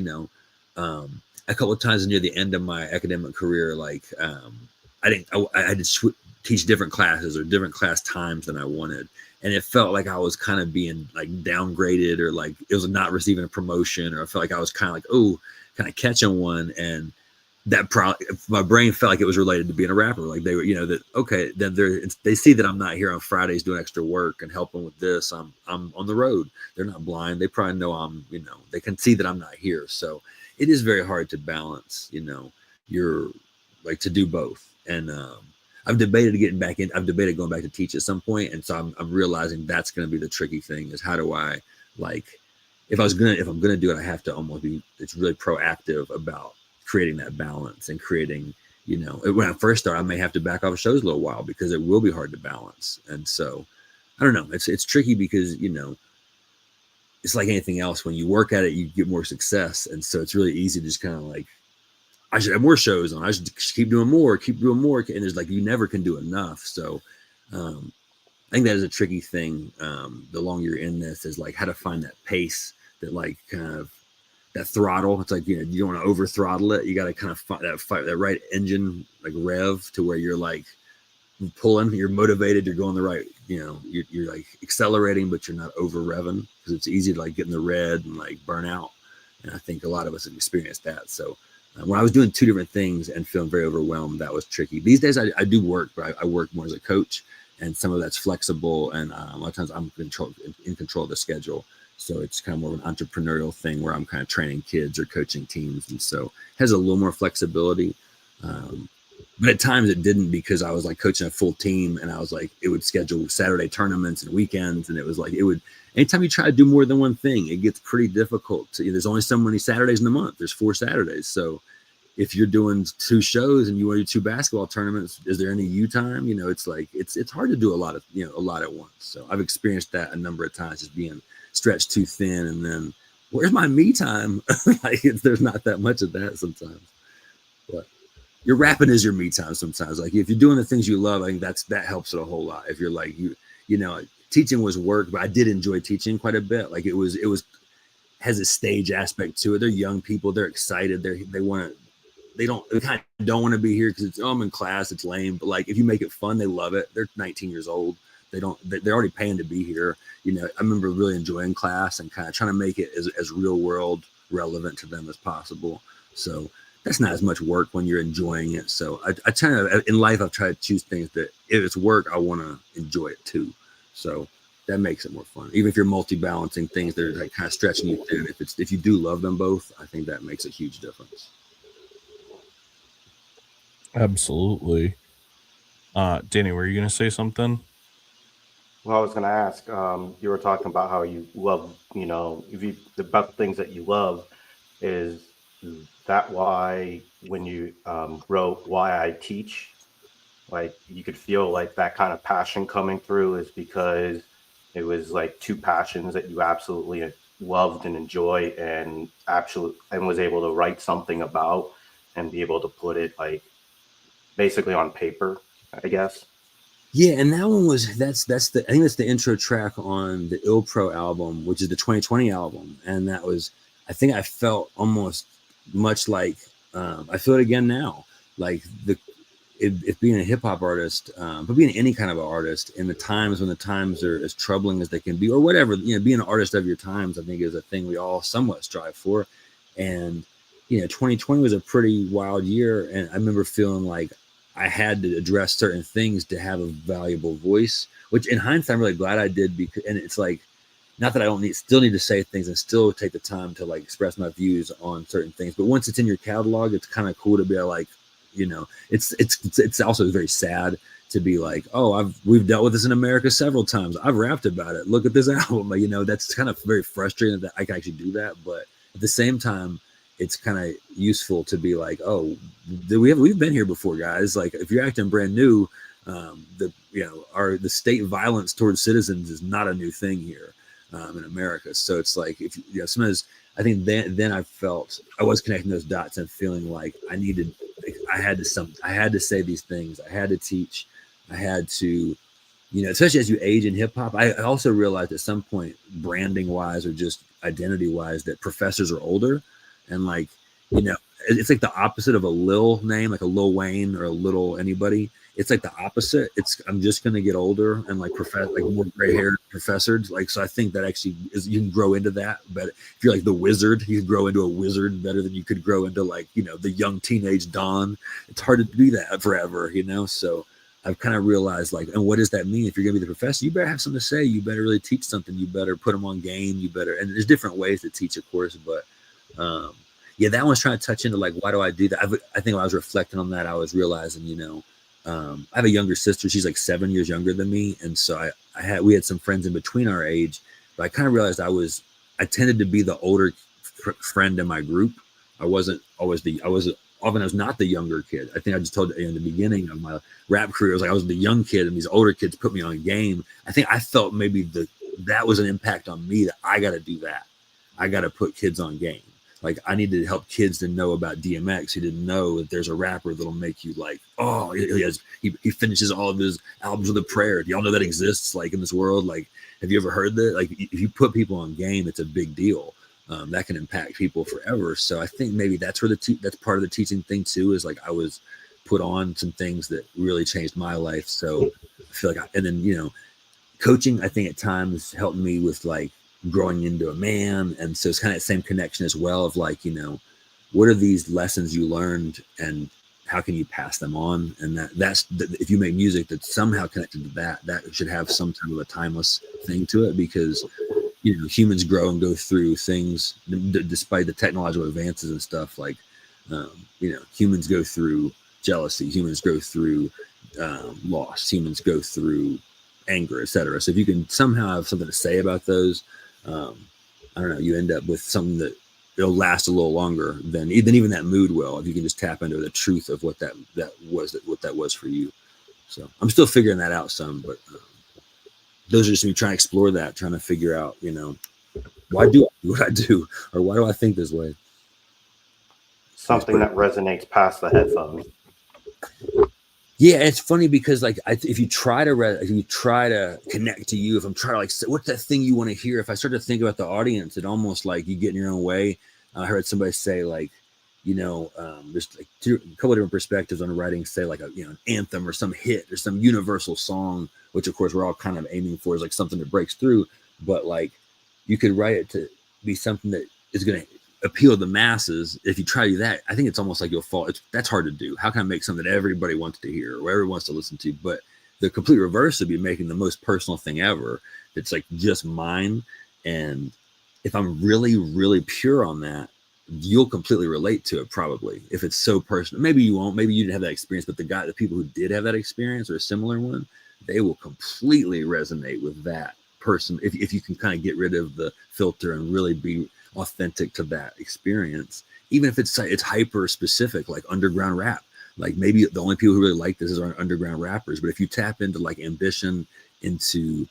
a couple of times near the end of my academic career, like I had to teach different classes or different class times than I wanted. And it felt like I was kind of being like downgraded or like it was not receiving a promotion or I felt like I was kind of like, kind of catching one. And that probably my brain felt like it was related to being a rapper. Like they were, that, okay, then they see that I'm not here on Fridays doing extra work and helping with this. I'm on the road. They're not blind. They probably know they can see that I'm not here. So it is very hard to balance, you're like to do both. And, I've debated going back to teach at some point. And so I'm realizing that's going to be the tricky thing is how do I like, if I'm going to do it, I have to it's really proactive about creating that balance and creating, when I first start, I may have to back off shows a little while because it will be hard to balance. And so I don't know, it's tricky because, it's like anything else. When you work at it, you get more success. And so it's really easy to just kind of like, I should have more shows on. I should keep doing more. And there's like, you never can do enough. So I think that is a tricky thing. The longer you're in this is like how to find that pace that like kind of that throttle. It's like, you don't want to over throttle it. You got to kind of find that right engine, like rev to where you're like pulling, you're motivated, you're going the right, you're like accelerating, but you're not over revving because it's easy to like get in the red and like burn out. And I think a lot of us have experienced that. So when I was doing two different things and feeling very overwhelmed, that was tricky. These days I do work, but I work more as a coach and some of that's flexible. And a lot of times I'm in control of the schedule. So it's kind of more of an entrepreneurial thing where I'm kind of training kids or coaching teams. And so it has a little more flexibility. But at times it didn't because I was like coaching a full team and I was like, it would schedule Saturday tournaments and weekends. And it was like, anytime you try to do more than one thing, it gets pretty difficult. There's only so many Saturdays in the month. There's 4 Saturdays. So if you're doing 2 shows and you want to do 2 basketball tournaments, is there any you time? It's like, it's hard to do a lot at once. So I've experienced that a number of times, just being stretched too thin. And then where's my me time? Like there's not that much of that sometimes, but your rapping is your me time sometimes. Like if you're doing the things you love, I think that helps it a whole lot. If you're like, teaching was work, but I did enjoy teaching quite a bit. Like it has a stage aspect to it. They're young people. They're excited. They kind of don't want to be here because I'm in class. It's lame. But like, if you make it fun, they love it. They're 19 years old. They're already paying to be here. I remember really enjoying class and kind of trying to make it as real world relevant to them as possible. So that's not as much work when you're enjoying it. So I try to, in life, I've tried to choose things that if it's work, I want to enjoy it too. So that makes it more fun. Even if you're multi-balancing things that are like kind of stretching you thin, if you do love them both, I think that makes a huge difference. Absolutely. Danny, were you going to say something? Well, I was going to ask, you were talking about how you love, about the things that you love. Is that why when you wrote Why I Teach, like you could feel like that kind of passion coming through is because It was like two passions that you absolutely loved and enjoyed, and was able to write something about and be able to put it like basically on paper, I guess. Yeah, and that one was I think that's the intro track on the Ill Pro album, which is the 2020 album, and that was I think I felt almost much like I feel it again now, like if being a hip hop artist, but being any kind of an artist in the times when the times are as troubling as they can be, or whatever, being an artist of your times, I think is a thing we all somewhat strive for. And 2020 was a pretty wild year, and I remember feeling like I had to address certain things to have a valuable voice, which in hindsight, I'm really glad I did, because, and it's like, not that I still need to say things and still take the time to like express my views on certain things. But once it's in your catalog, it's kind of cool to be like, it's also very sad to be like, oh, we've dealt with this in America several times. I've rapped about it. Look at this album. That's kind of very frustrating that I can actually do that. But at the same time, it's kind of useful to be like, oh, we've been here before, guys. Like, if you're acting brand new, the state violence towards citizens is not a new thing here in America. So it's like, if sometimes I think then I felt I was connecting those dots and feeling like I had to say these things. I had to teach. I had to, especially as you age in hip hop. I also realized at some point, branding wise or just identity wise, that professors are older. And like, it's like the opposite of a Lil name, like a Lil Wayne or a Little anybody. It's like the opposite. I'm just going to get older and like more gray haired professored. Like, so I think that actually you can grow into that. But if you're like the wizard, you can grow into a wizard better than you could grow into like, the young teenage Don. It's hard to do that forever, So I've kind of realized like, and what does that mean? If you're going to be the professor, you better have something to say. You better really teach something. You better put them on game. And there's different ways to teach, of course, but that one's trying to touch into like, why do I do that? I think when I was reflecting on that, I was realizing, I have a younger sister. She's like 7 years younger than me. And so we had some friends in between our age, but I kind of realized I tended to be the older friend in my group. I was not the younger kid. I think I just told you in the beginning of my rap career, I was the young kid and these older kids put me on game. I think I felt maybe that was an impact on me, that I got to do that. I got to put kids on game. Like, I need to help kids to know about DMX who didn't know that there's a rapper that'll make you like, oh, he finishes all of his albums with a prayer. Do y'all know that exists like in this world? Like, have you ever heard that? Like, if you put people on game, it's a big deal. That can impact people forever. So I think maybe that's where that's part of the teaching thing too, is like I was put on some things that really changed my life. So I feel like, and then, coaching, I think at times helped me with like growing into a man. And so it's kind of the same connection as well of like, what are these lessons you learned and how can you pass them on? And that's if you make music that's somehow connected to that should have some type of a timeless thing to it, because humans grow and go through things despite the technological advances and stuff. Like humans go through jealousy, humans go through loss, humans go through anger, etc. So if you can somehow have something to say about those, I don't know, you end up with something that it'll last a little longer than even that mood will, if you can just tap into the truth of what that was for you. So I'm still figuring that out some, but those are just me trying to explore that, trying to figure out, why do I do what I do, or why do I think this way? Something that resonates past the headphones. Yeah, it's funny because like if you try to connect to you, if I'm trying to like, what's that thing you want to hear? If I start to think about the audience, it almost like you get in your own way. I heard somebody say like, there's like a couple of different perspectives on writing. Say like an anthem or some hit or some universal song, which of course we're all kind of aiming for is like something that breaks through. But like you could write it to be something that is going to appeal to the masses. If you try to do that, I think it's almost like you'll fall. That's hard to do. How can I make something that everybody wants to hear or everyone wants to listen to? But the complete reverse would be making the most personal thing ever. It's like just mine. And if I'm really, really pure on that, you'll completely relate to it. Probably if it's so personal, maybe you won't, maybe you didn't have that experience, but the people who did have that experience or a similar one, they will completely resonate with that person. If you can kind of get rid of the filter and really be authentic to that experience, even if it's hyper specific, like underground rap. Like maybe the only people who really like this are underground rappers, but if you tap into like ambition into,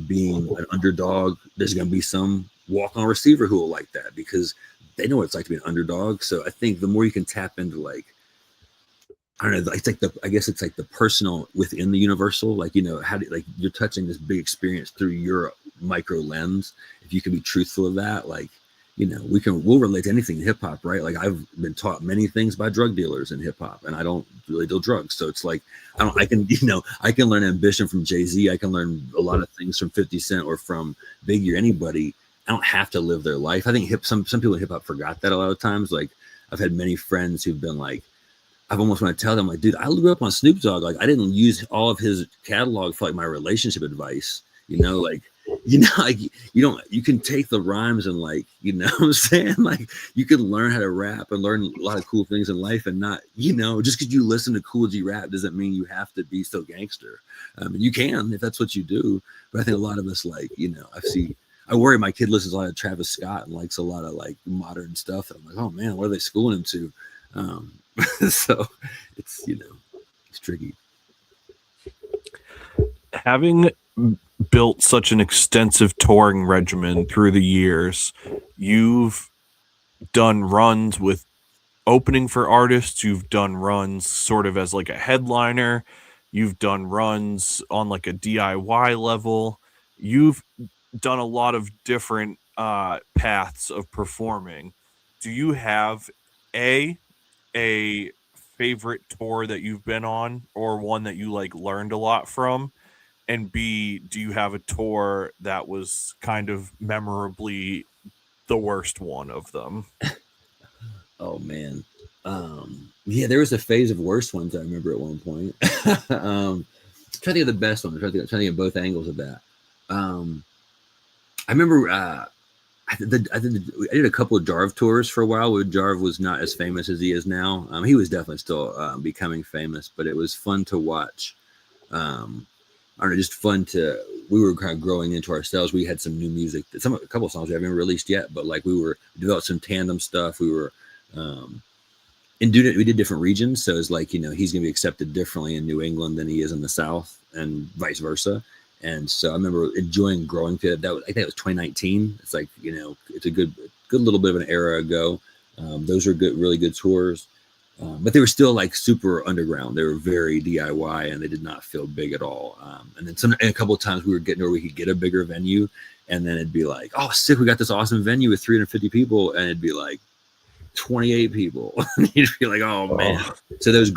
being an underdog. There's going to be some walk-on receiver who will like that because they know what it's like to be an underdog. So I think the more you can tap into like, I don't know, it's like I guess it's like the personal within the universal, like, how do like you're touching this big experience through your micro lens. If you can be truthful of that, like, we'll relate to anything in hip hop, right? Like I've been taught many things by drug dealers in hip hop, and I don't really deal drugs. So it's like, I can learn ambition from Jay-Z. I can learn a lot of things from 50 Cent or from Biggie or anybody. I don't have to live their life. I think some people in hip hop forgot that a lot of times. Like I've had many friends who've been like, I've almost want to tell them like, dude, I grew up on Snoop Dogg. Like I didn't use all of his catalog for like my relationship advice, like, like you can take the rhymes and like, what I'm saying? Like you can learn how to rap and learn a lot of cool things in life and not, just because you listen to Cool G rap doesn't mean you have to be so gangster. You can, if that's what you do. But I think a lot of us like, I worry my kid listens a lot of Travis Scott and likes a lot of like modern stuff. And I'm like, oh man, what are they schooling him to? So it's, it's tricky. Having built such an extensive touring regimen through the years, you've done runs with opening for artists, you've done runs sort of as like a headliner, you've done runs on like a DIY level, you've done a lot of different paths of performing. Do you have a favorite tour that you've been on or one that you like learned a lot from? And B, do you have a tour that was kind of memorably the worst one of them? Oh man. Yeah, there was a phase of worst ones I remember at one point. Trying to think of the best one. Trying to think of both angles of that. I remember I did a couple of Jarve tours for a while where Jarve was not as famous as he is now. He was definitely still becoming famous, but it was fun to watch. I don't know, just fun we were kind of growing into ourselves. We had some new music, a couple of songs we haven't released yet, but like we developed some tandem stuff. We were, we did different regions. So it's like, he's going to be accepted differently in New England than he is in the South and vice versa. And so I remember enjoying growing to that. I think it was 2019. It's like, it's a good little bit of an era ago. Those were really good tours. But they were still like super underground. They were very DIY and they did not feel big at all. And then a couple of times we were getting where we could get a bigger venue, and then it'd be like, oh, sick, we got this awesome venue with 350 people, and it'd be like 28 people. You'd be like, oh man. So those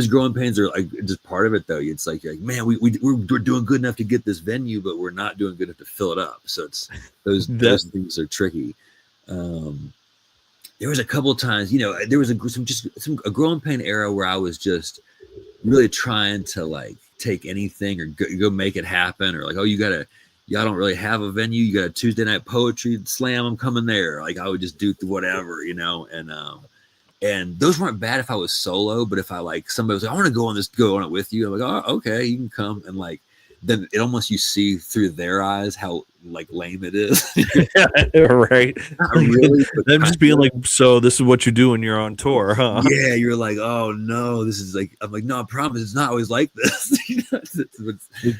growing pains are like just part of it though. It's like man, we're doing good enough to get this venue, but we're not doing good enough to fill it up. So it's those things are tricky. There was a couple of times, there was a growing pain era where I was just really trying to like take anything or go make it happen, or like, oh, y'all don't really have a venue. You got a Tuesday night poetry slam. I'm coming there. Like I would just do whatever, and those weren't bad if I was solo, but if I like somebody was like, I want to go on it with you. I'm like, oh, okay, you can come. And like, then it almost, you see through their eyes how like lame it is. Right. Not really, them just being like, so this is what you do when you're on tour, huh? Yeah, you're like, oh no, this is like, I'm like, no, I promise it's not always like this.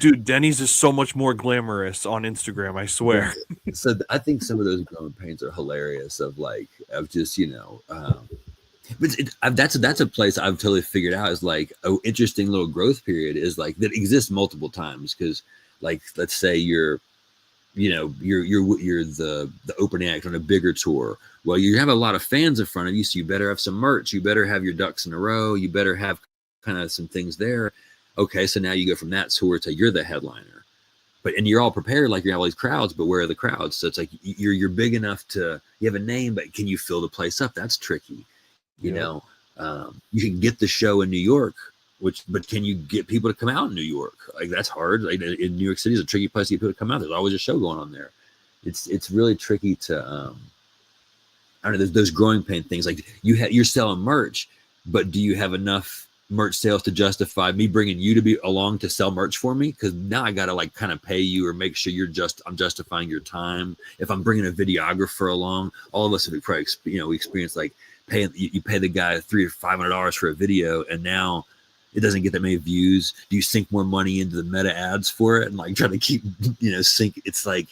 Dude, Denny's is so much more glamorous on Instagram, I swear. So I think some of those growing pains are hilarious of just, but that's a place I've totally figured out is like an interesting little growth period is like that exists multiple times. Cause like, let's say you're the opening act on a bigger tour. Well, you have a lot of fans in front of you, so you better have some merch. You better have your ducks in a row. You better have kind of some things there. Okay, so now you go from that tour to you're the headliner, and you're all prepared like you have all these crowds, but where are the crowds? So it's like you're big enough you have a name, but can you fill the place up? That's tricky. You can get the show in New York, but can you get people to come out in New York? Like that's hard. Like in New York City is a tricky place to get people to come out. There's always a show going on there. It's really tricky to I don't know. There's those growing pain things. Like you're selling merch, but do you have enough merch sales to justify me bringing you to be along to sell merch for me? Because now I got to like kind of pay you or make sure I'm justifying your time. If I'm bringing a videographer along, all of us have probably we experience like you pay the guy $300 or $500 for a video, and now it doesn't get that many views. Do you sink more money into the meta ads for it and like try to keep, sync? It's like,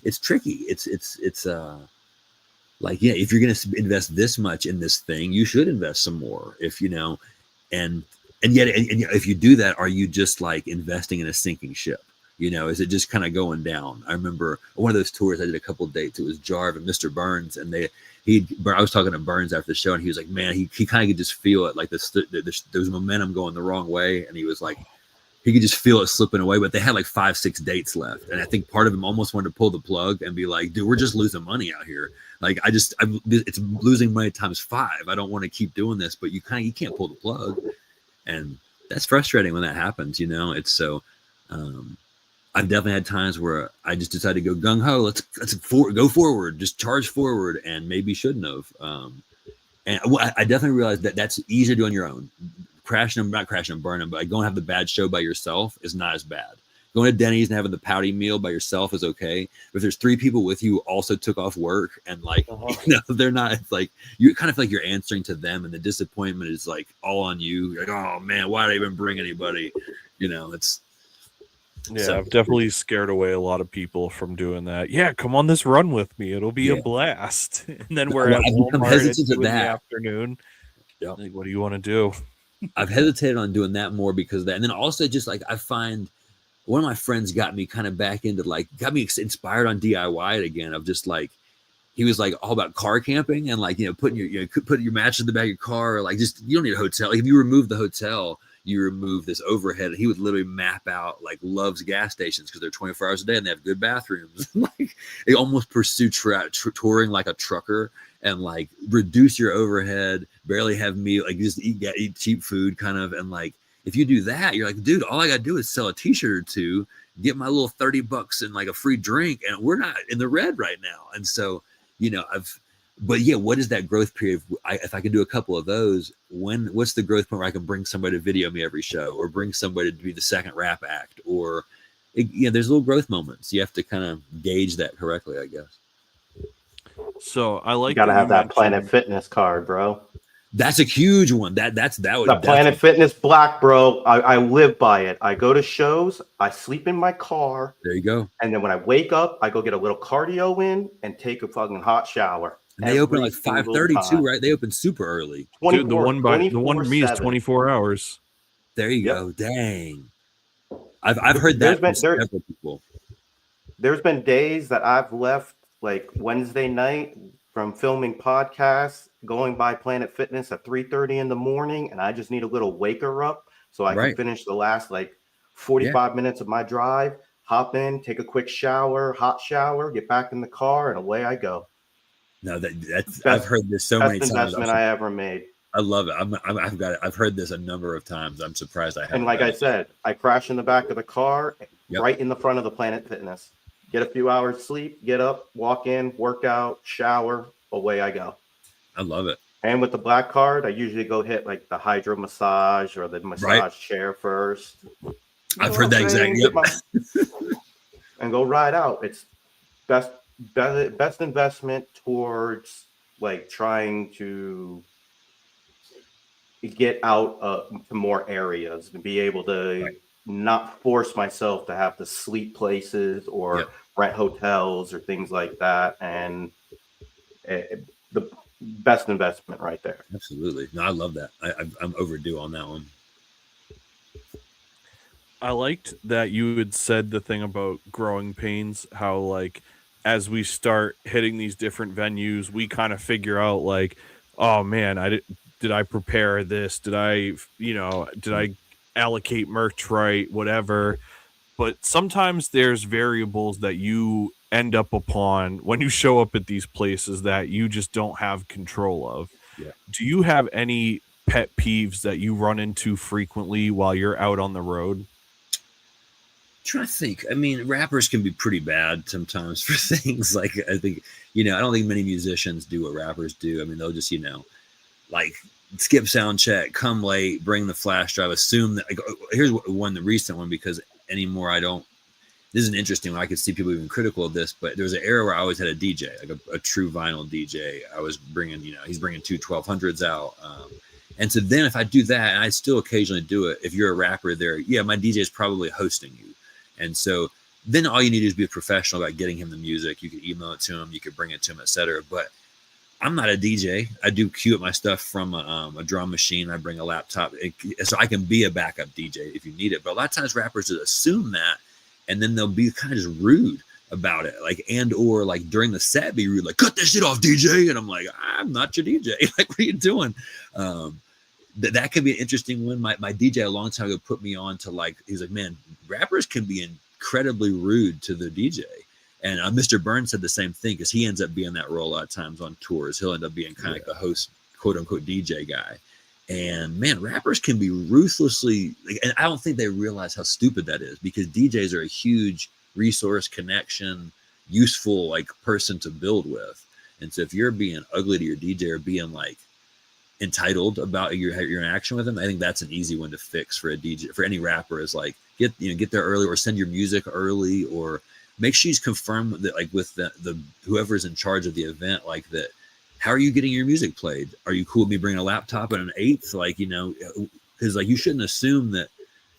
it's tricky. It's like, yeah, if you're going to invest this much in this thing, you should invest some more and yet if you do that, are you just like investing in a sinking ship? Is it just kind of going down? I remember one of those tours I did a couple of dates. It was Jarve and Mr. Burns, and I was talking to Burns after the show, and he was like, man, he kind of could just feel it, like there was momentum going the wrong way, and he was like, he could just feel it slipping away. But they had like 5-6 dates left, and I think part of him almost wanted to pull the plug and be like, dude, we're just losing money out here. Like it's losing money times 5. I don't want to keep doing this, but you can't pull the plug, and that's frustrating when that happens. It's so. I've definitely had times where I just decided to go gung ho. Let's go forward, just charge forward, and maybe shouldn't have. And I definitely realized that that's easier to do on your own. Not crashing and burning, but like going to have the bad show by yourself is not as bad. Going to Denny's and having the pouty meal by yourself is okay. But if there's 3 people with you who also took off work and like, they're not, it's like, you kind of feel like you're answering to them, and the disappointment is like all on you. You're like, oh man, why did I even bring anybody? Yeah, I've definitely scared away a lot of people from doing that. Yeah, come on this run with me. It'll be a blast. And then we're at Walmart at 2 in the afternoon. Yeah. Like, what do you want to do? I've hesitated on doing that more because of that. And then also just like, I find one of my friends got me kind of back into got me inspired on DIY again, of just like, he was like all about car camping and like, putting your mattress in the back of your car, or like, just, you don't need a hotel. Like if you remove the hotel, you remove this overhead, and he would literally map out like Love's gas stations because they're 24 hours a day and they have good bathrooms. Like they almost pursue touring like a trucker, and like reduce your overhead, barely have meal, like just eat cheap food kind of. And like, if you do that, you're like, dude, all I got to do is sell a t-shirt or 2, get my little $30 and like a free drink, and we're not in the red right now. And so, but yeah, what is that growth period? If I can do a couple of those, what's the growth point where I can bring somebody to video me every show, or bring somebody to be the second rap act, or there's little growth moments. You have to kind of gauge that correctly, I guess. So I like, you gotta have that Planet Fitness card, bro. That's a huge one. The Planet Fitness Black, bro. I live by it. I go to shows. I sleep in my car. There you go. And then when I wake up, I go get a little cardio in and take a fucking hot shower. And they open like 5:30 too, right? They open super early. Dude, the one to me is 24 hours. There you go. Dang. I've heard that from several people. There's been days that I've left like Wednesday night from filming podcasts, going by Planet Fitness at 3:30 in the morning, and I just need a little waker up so I can finish the last like 45 minutes of my drive, hop in, take a quick shower, hot shower, get back in the car, and away I go. No, that's I've heard this so many times. Best investment I ever made. I love it. I've got it. I've heard this a number of times. I'm surprised I haven't. And like I said, I crash in the back of the car, right in the front of the Planet Fitness. Get a few hours sleep, get up, walk in, work out, shower, away I go. I love it. And with the black card, I usually go hit like the hydro massage or the massage chair first. I've heard that exactly. And go ride out. It's best investment towards like trying to get out to more areas and be able to not force myself to have to sleep places or rent hotels or things like that. And the best investment right there. Absolutely. No, I love that. I'm overdue on that one. I liked that you had said the thing about growing pains, how like as we start hitting these different venues, we kind of figure out like, oh man, did I prepare this? Did I allocate merch right? Whatever. But sometimes there's variables that you end up upon when you show up at these places that you just don't have control of. Yeah. Do you have any pet peeves that you run into frequently while you're out on the road? I'm trying to think. I mean, rappers can be pretty bad sometimes for things like, I think, I don't think many musicians do what rappers do. I mean, they'll just, like skip sound check, come late, bring the flash drive, assume that, like, here's the recent one, because anymore this is an interesting one. I could see people even critical of this, but there was an era where I always had a DJ, like a true vinyl DJ. I was bringing, he's bringing two 1200s out. And so then if I do that, and I still occasionally do it, if you're a rapper there, yeah, my DJ is probably hosting you. And so then all you need to do is be a professional about getting him the music. You could email it to him, you could bring it to him, etc. But I'm not a DJ. I do cue up my stuff from a drum machine. I bring a laptop, so I can be a backup DJ if you need it. But a lot of times rappers just assume that, and then they'll be kind of just rude about it, like, and or like during the set be rude, like, cut this shit off, DJ. And I'm like, I'm not your DJ. Like, what are you doing? That could be an interesting one. My DJ a long time ago put me on to, like, he's like, man, rappers can be incredibly rude to the DJ. And Mr. Burns said the same thing, because he ends up being that role a lot of times on tours. He'll end up being kind of like the host, quote unquote, DJ guy. And man, rappers can be ruthlessly, and I don't think they realize how stupid that is, because DJs are a huge resource, connection, useful, like, person to build with. And so if you're being ugly to your DJ or being like entitled about your interaction with them, I think that's an easy one to fix for a DJ, for any rapper, is like, get there early, or send your music early, or make sure you confirm that, like, with the whoever's in charge of the event, like, that, how are you getting your music played? Are you cool with me bringing a laptop and an eighth? Like, because like, you shouldn't assume that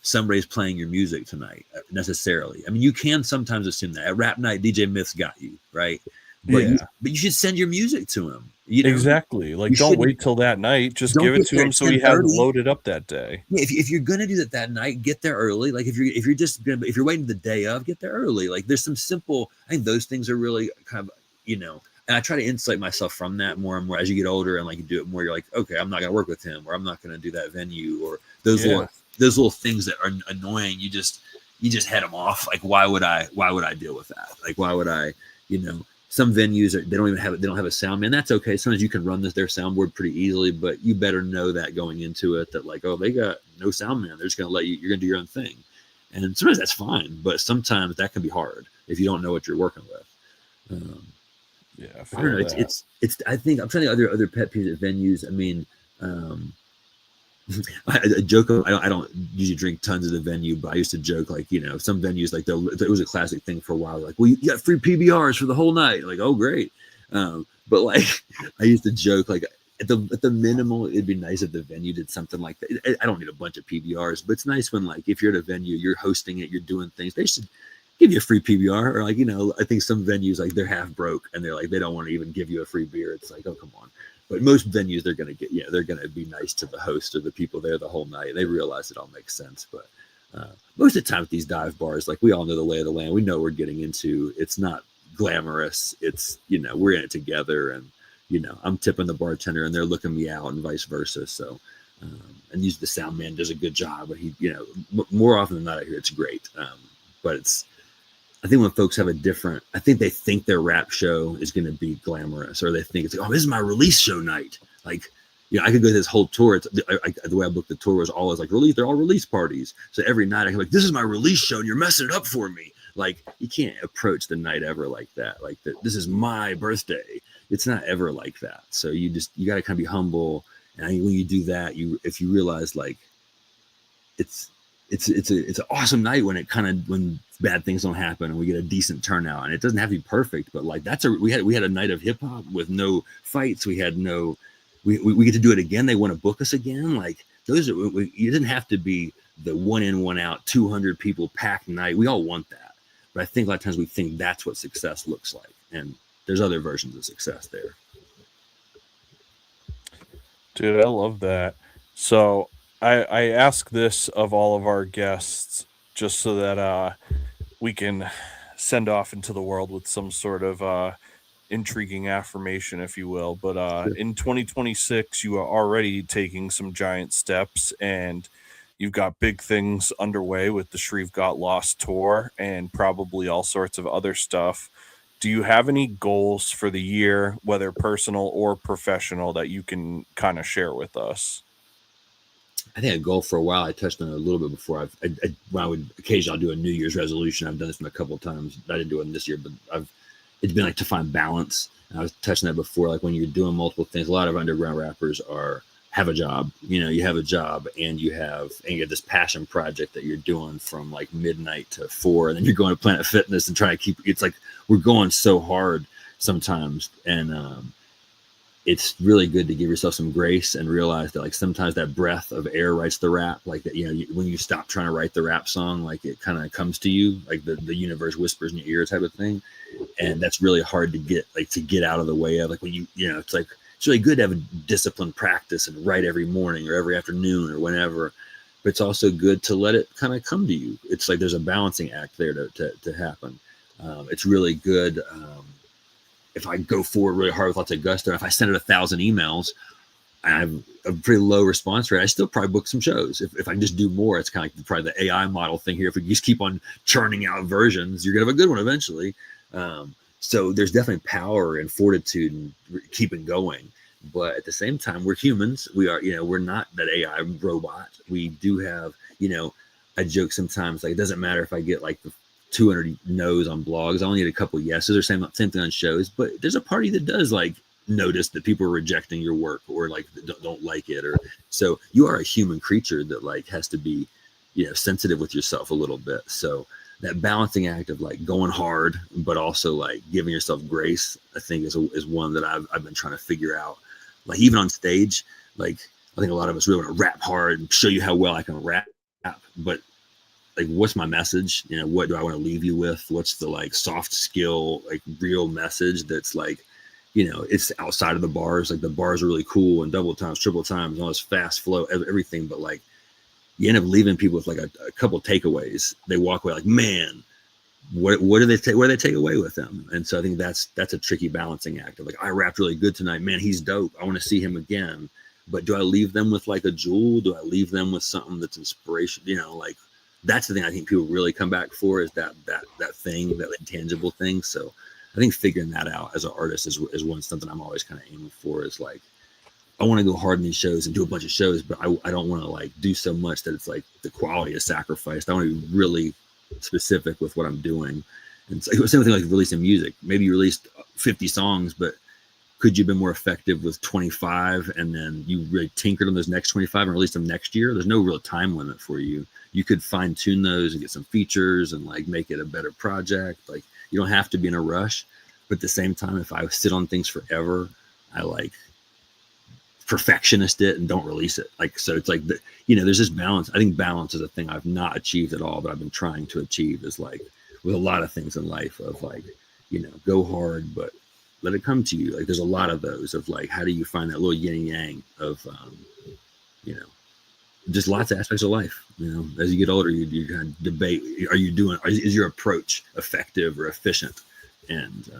somebody's playing your music tonight necessarily. I mean, you can sometimes assume that. At rap night, DJ Myth's got you, right? But you should send your music to him. Exactly. Like, don't wait till that night. Just give it to him so he has it loaded up that day. Yeah, if you're gonna do that night, get there early. Like, if you're waiting the day of, get there early. Like, there's some simple. I think those things are really kind of, And I try to insulate myself from that more and more as you get older, and like you do it more. You're like, okay, I'm not gonna work with him, or I'm not gonna do that venue, or those little things that are annoying. You just head them off. Like, why would I deal with that? Like, why would I? Some venues they don't have a sound man. That's okay. Sometimes you can run their soundboard pretty easily, but you better know that going into it, that, like, oh, they got no sound man. They're just gonna let you. You're gonna do your own thing, and sometimes that's fine. But sometimes that can be hard if you don't know what you're working with. I don't know. It's. I think I'm trying to other pet peeves at venues. I mean, I joke. I don't usually drink tons at the venue, but I used to joke, like, some venues, like, it was a classic thing for a while. Like, well, you got free PBRs for the whole night. Like, oh, great. But like, I used to joke, like, at the minimal, it'd be nice if the venue did something like that. I don't need a bunch of PBRs, but it's nice when, like, if you're at a venue, you're hosting it, you're doing things, they should give you a free PBR. Or, like, I think some venues, like, they're half broke and they're like, they don't want to even give you a free beer. It's like, oh, come on. But most venues, they're going to be nice to the host or the people there the whole night. They realize it all makes sense. But most of the time at these dive bars, like, we all know the lay of the land. We know what we're getting into. It's not glamorous. It's, we're in it together. And, I'm tipping the bartender and they're looking me out, and vice versa. So, and usually the sound man does a good job. But he, more often than not, I hear it's great. But I think when folks have I think they think their rap show is going to be glamorous, or they think it's like, oh, this is my release show night. Like, I could go to this whole tour. The way I booked the tour was always like release. They're all release parties. So every night I can be like, this is my release show and you're messing it up for me. Like, you can't approach the night ever like that. Like, this is my birthday. It's not ever like that. So you got to kind of be humble. And I think when you do that, if you realize, like, it's an awesome night when bad things don't happen and we get a decent turnout, and it doesn't have to be perfect, but like, we had a night of hip hop with no fights. We get to do it again. They want to book us again. Like, it didn't have to be the 1 in 1 out 200 people packed night. We all want that, but I think a lot of times we think that's what success looks like, and there's other versions of success there. Dude, I love that. So I ask this of all of our guests just so that we can send off into the world with some sort of intriguing affirmation, if you will. But in 2026, you are already taking some giant steps, and you've got big things underway with the Shreve Got Lost tour and probably all sorts of other stuff. Do you have any goals for the year, whether personal or professional, that you can kind of share with us? I think a goal for a while, I touched on it a little bit before. When I would occasionally do a New Year's resolution. I've done this a couple of times. I didn't do it this year, but it's been like to find balance. And I was touching that before, like when you're doing multiple things. A lot of underground rappers have a job. You have a job and you get this passion project that you're doing from like midnight to 4, and then you're going to Planet Fitness and trying to keep. It's like we're going so hard sometimes, and it's really good to give yourself some grace and realize that like sometimes that breath of air writes the rap. Like that, when you stop trying to write the rap song, like it kind of comes to you, like the universe whispers in your ear type of thing. And that's really hard to get out of the way of. Like when it's like, it's really good to have a disciplined practice and write every morning or every afternoon or whenever, but it's also good to let it kind of come to you. It's like there's a balancing act there to happen. It's really good. If I go forward really hard with lots of gusto, if I send it 1,000 emails, I have a pretty low response rate. I still probably book some shows. If I just do more, it's kind of like probably the AI model thing here. If we just keep on churning out versions, you're gonna have a good one eventually. So there's definitely power and fortitude and keeping going. But at the same time, we're humans. We are, we're not that AI robot. We do have, I joke sometimes, like, it doesn't matter if I get like the 200 no's on blogs. I only need a couple yeses, or same thing on shows. But there's a party that does like notice that people are rejecting your work or like don't like it. Or so you are a human creature that like has to be, sensitive with yourself a little bit. So that balancing act of like going hard, but also like giving yourself grace, I think is one that I've been trying to figure out. Like even on stage, like I think a lot of us really want to rap hard and show you how well I can rap, but like, what's my message? What do I want to leave you with? What's the like soft skill, like real message that's like, it's outside of the bars. Like the bars are really cool and double times, triple times, all this fast flow, everything. But like, you end up leaving people with like a couple takeaways. They walk away like, man, what do they take away with them? And so I think that's a tricky balancing act of like, I rapped really good tonight, man, he's dope, I want to see him again. But do I leave them with like a jewel? Do I leave them with something that's inspiration? Like that's the thing I think people really come back for, is that thing, that intangible thing. So I think figuring that out as an artist is something I'm always kind of aiming for, is like, I want to go hard in these shows and do a bunch of shows, but I don't want to like do so much that it's like the quality is sacrificed. I want to be really specific with what I'm doing. And so it was the same thing like releasing music. Maybe you released 50 songs, but could you have been more effective with 25, and then you really tinkered on those next 25 and released them next year? There's no real time limit for you. You could fine tune those and get some features and like make it a better project. Like you don't have to be in a rush, but at the same time, if I sit on things forever, I like perfectionist it and don't release it. Like, so it's like, there's this balance. I think balance is a thing I've not achieved at all, but I've been trying to achieve, is like with a lot of things in life of like, go hard, but let it come to you. Like there's a lot of those of like, how do you find that little yin and yang of, just lots of aspects of life. As you get older, you kind of debate, is your approach effective or efficient? And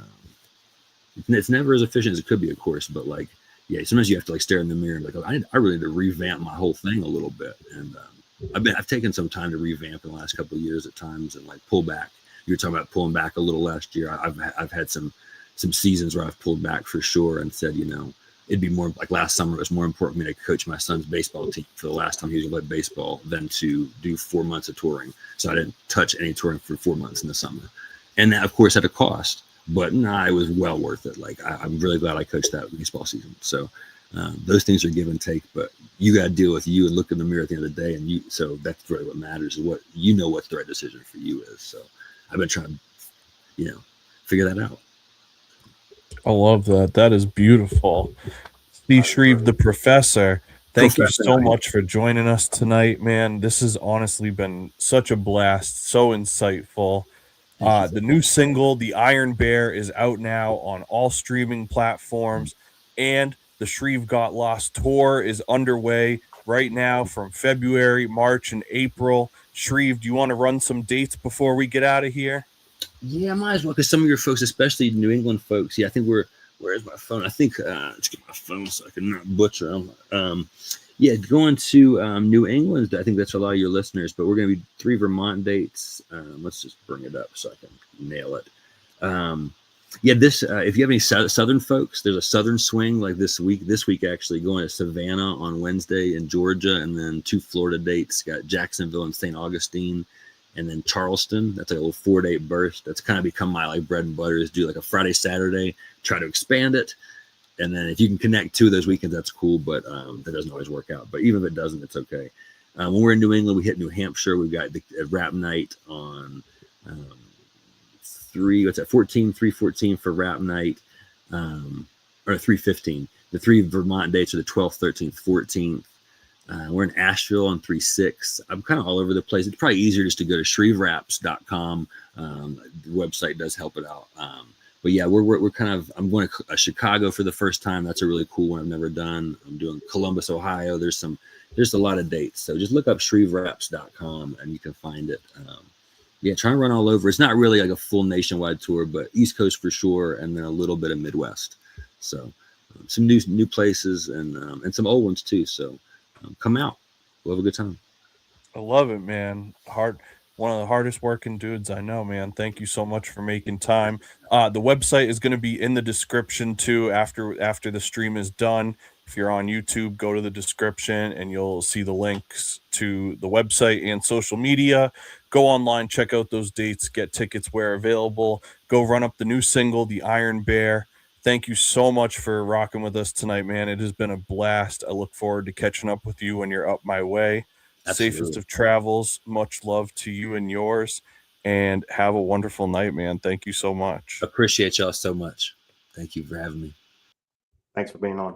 it's never as efficient as it could be, of course, but like, yeah, sometimes you have to like stare in the mirror and like, I really need to revamp my whole thing a little bit. And I've taken some time to revamp in the last couple of years at times and like pull back. You were talking about pulling back a little last year. I've had some seasons where I've pulled back for sure and said, it'd be more like last summer, it was more important for me to coach my son's baseball team for the last time he was going to play baseball than to do 4 months of touring. So I didn't touch any touring for 4 months in the summer. And that of course had a cost, but it was well worth it. Like I'm really glad I coached that baseball season. So those things are give and take, but you got to deal with you and look in the mirror at the end of the day. And so that's really what matters, is what, what the right decision for you is. So I've been trying to, figure that out. I love that. That is beautiful. C.Shreve, the professor, thank you so much for joining us tonight, man. This has honestly been such a blast, so insightful. The new single, The Iron Bear, is out now on all streaming platforms, and the Shreve Got Lost tour is underway right now from February, March, and April. Shreve, do you want to run some dates before we get out of here? Yeah, might as well, because some of your folks, especially New England folks, I think where's my phone? I think, let's get my phone so I can not butcher them. Going to New England, I think that's a lot of your listeners, but we're going to be 3 Vermont dates. Let's just bring it up so I can nail it. If you have any Southern folks, there's a Southern swing like this week actually going to Savannah on Wednesday in Georgia, and then 2 Florida dates, got Jacksonville and St. Augustine. And then Charleston, that's like a little 4-date burst. That's kind of become my like bread and butter, is do like a Friday, Saturday, try to expand it. And then if you can connect 2 of those weekends, that's cool, but that doesn't always work out. But even if it doesn't, it's okay. When we're in New England, we hit New Hampshire. We've got the rap night on 314 for rap night, or 315. The 3 Vermont dates are the 12th, 13th, 14th. We're in Asheville on 3/6. I'm kind of all over the place. It's probably easier just to go to shrevewraps.com. The website does help it out. But yeah, we're kind of, I'm going to Chicago for the first time. That's a really cool one I've never done. I'm doing Columbus, Ohio. There's a lot of dates. So just look up shrevewraps.com and you can find it. Yeah, try and run all over. It's not really like a full nationwide tour, but East Coast for sure, and then a little bit of Midwest. So some new places and some old ones too. So come out. We'll have a good time. I love it, man. One of the hardest working dudes I know, man. Thank you so much for making time. The website is going to be in the description too after the stream is done. If you're on YouTube, go to the description and you'll see the links to the website and social media. Go online, check out those dates, get tickets where available. Go run up the new single, The Iron Bear. Thank you so much for rocking with us tonight, man. It has been a blast. I look forward to catching up with you when you're up my way. Absolutely. Safest of travels. Much love to you and yours. And have a wonderful night, man. Thank you so much. Appreciate y'all so much. Thank you for having me. Thanks for being on.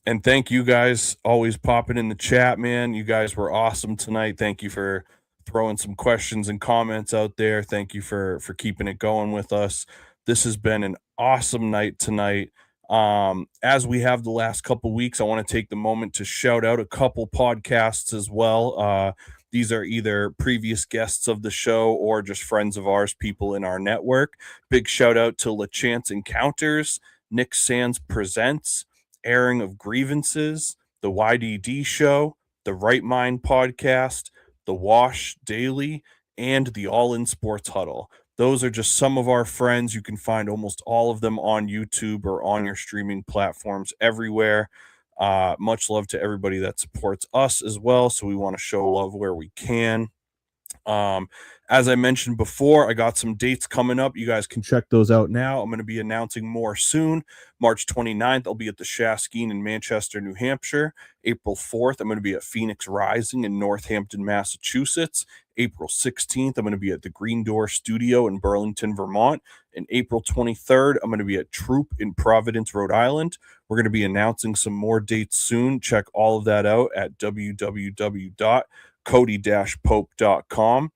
And thank you guys always popping in the chat, man. You guys were awesome tonight. Thank you for throwing some questions and comments out there. Thank you for keeping it going with us. This has been an awesome night tonight. As we have the last couple weeks, I want to take the moment to shout out a couple podcasts as well. These are either previous guests of the show or just friends of ours, people in our network. Big shout out to LaChance Encounters, Nick Sands Presents, Airing of Grievances, the YDD Show, the Right Mind Podcast, the Wash Daily, and the All In Sports Huddle. Those are just some of our friends. You can find almost all of them on YouTube or on your streaming platforms everywhere. Much love to everybody that supports us as well. So we want to show love where we can. As I mentioned before, I got some dates coming up. You guys can check those out now. I'm going to be announcing more soon. March 29th, I'll be at the Shaskeen in Manchester, New Hampshire. April 4th, I'm going to be at Phoenix Rising in Northampton, Massachusetts. April 16th, I'm going to be at the Green Door Studio in Burlington, Vermont. And April 23rd, I'm going to be at Troop in Providence, Rhode Island. We're going to be announcing some more dates soon. Check all of that out at www.cody-pope.com.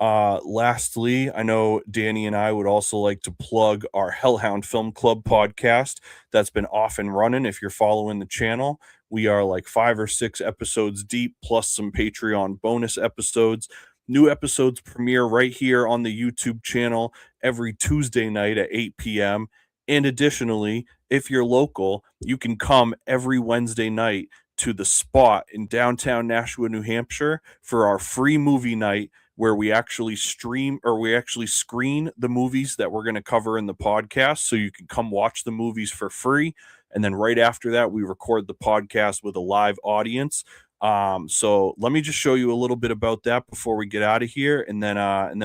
Lastly, I know Danny and I would also like to plug our Hellhound Film Club podcast that's been off and running. If you're following the channel, we are like 5 or 6 episodes deep, plus some Patreon bonus episodes. New episodes premiere right here on the YouTube channel every Tuesday night at 8 p.m. And additionally, if you're local, you can come every Wednesday night to the Spot in downtown Nashua, New Hampshire for our free movie night, where we actually screen the movies that we're going to cover in the podcast. So you can come watch the movies for free. And then right after that, we record the podcast with a live audience. So let me just show you a little bit about that before we get out of here. And then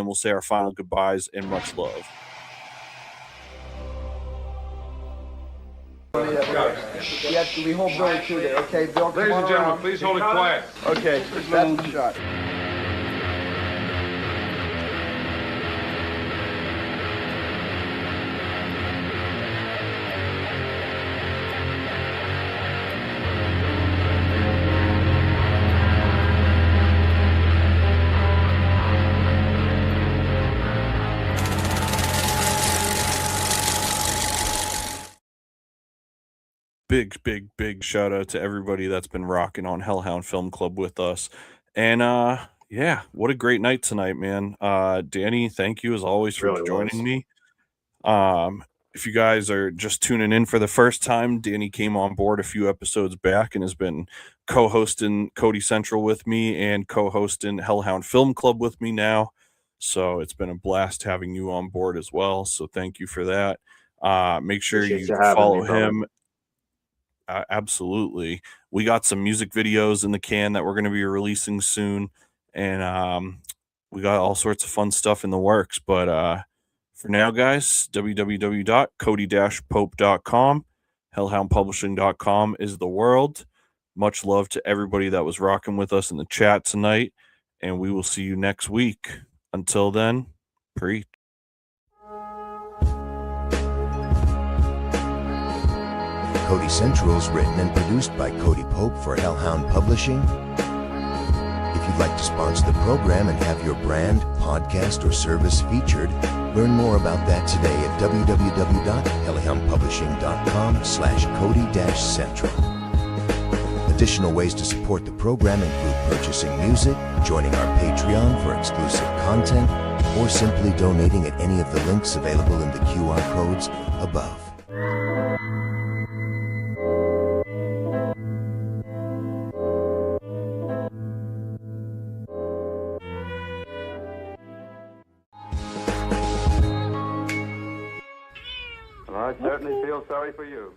we'll say our final goodbyes and much love. Yeah, we hold Billy too there. Okay, Bill, come Ladies on and gentlemen, around. please hold it quiet. Okay, that's the shot. Big shout out to everybody that's been rocking on Hellhound Film Club with us. And yeah, what a great night tonight, man. Danny, thank you as always for joining me. If you guys are just tuning in for the first time, Danny came on board a few episodes back and has been co-hosting Cody Central with me and co-hosting Hellhound Film Club with me now. So it's been a blast having you on board as well. So thank you for that. Make sure you follow him. Absolutely. We got some music videos in the can that we're going to be releasing soon. And we got all sorts of fun stuff in the works. But for now, guys, www.cody-pope.com, hellhoundpublishing.com is the world. Much love to everybody that was rocking with us in the chat tonight. And we will see you next week. Until then, preach. Cody Central is written and produced by Cody Pope for Hellhound Publishing. If you'd like to sponsor the program and have your brand, podcast, or service featured, learn more about that today at www.hellhoundpublishing.com/Cody-Central. Additional ways to support the program include purchasing music, joining our Patreon for exclusive content, or simply donating at any of the links available in the QR codes above. I certainly feel sorry for you.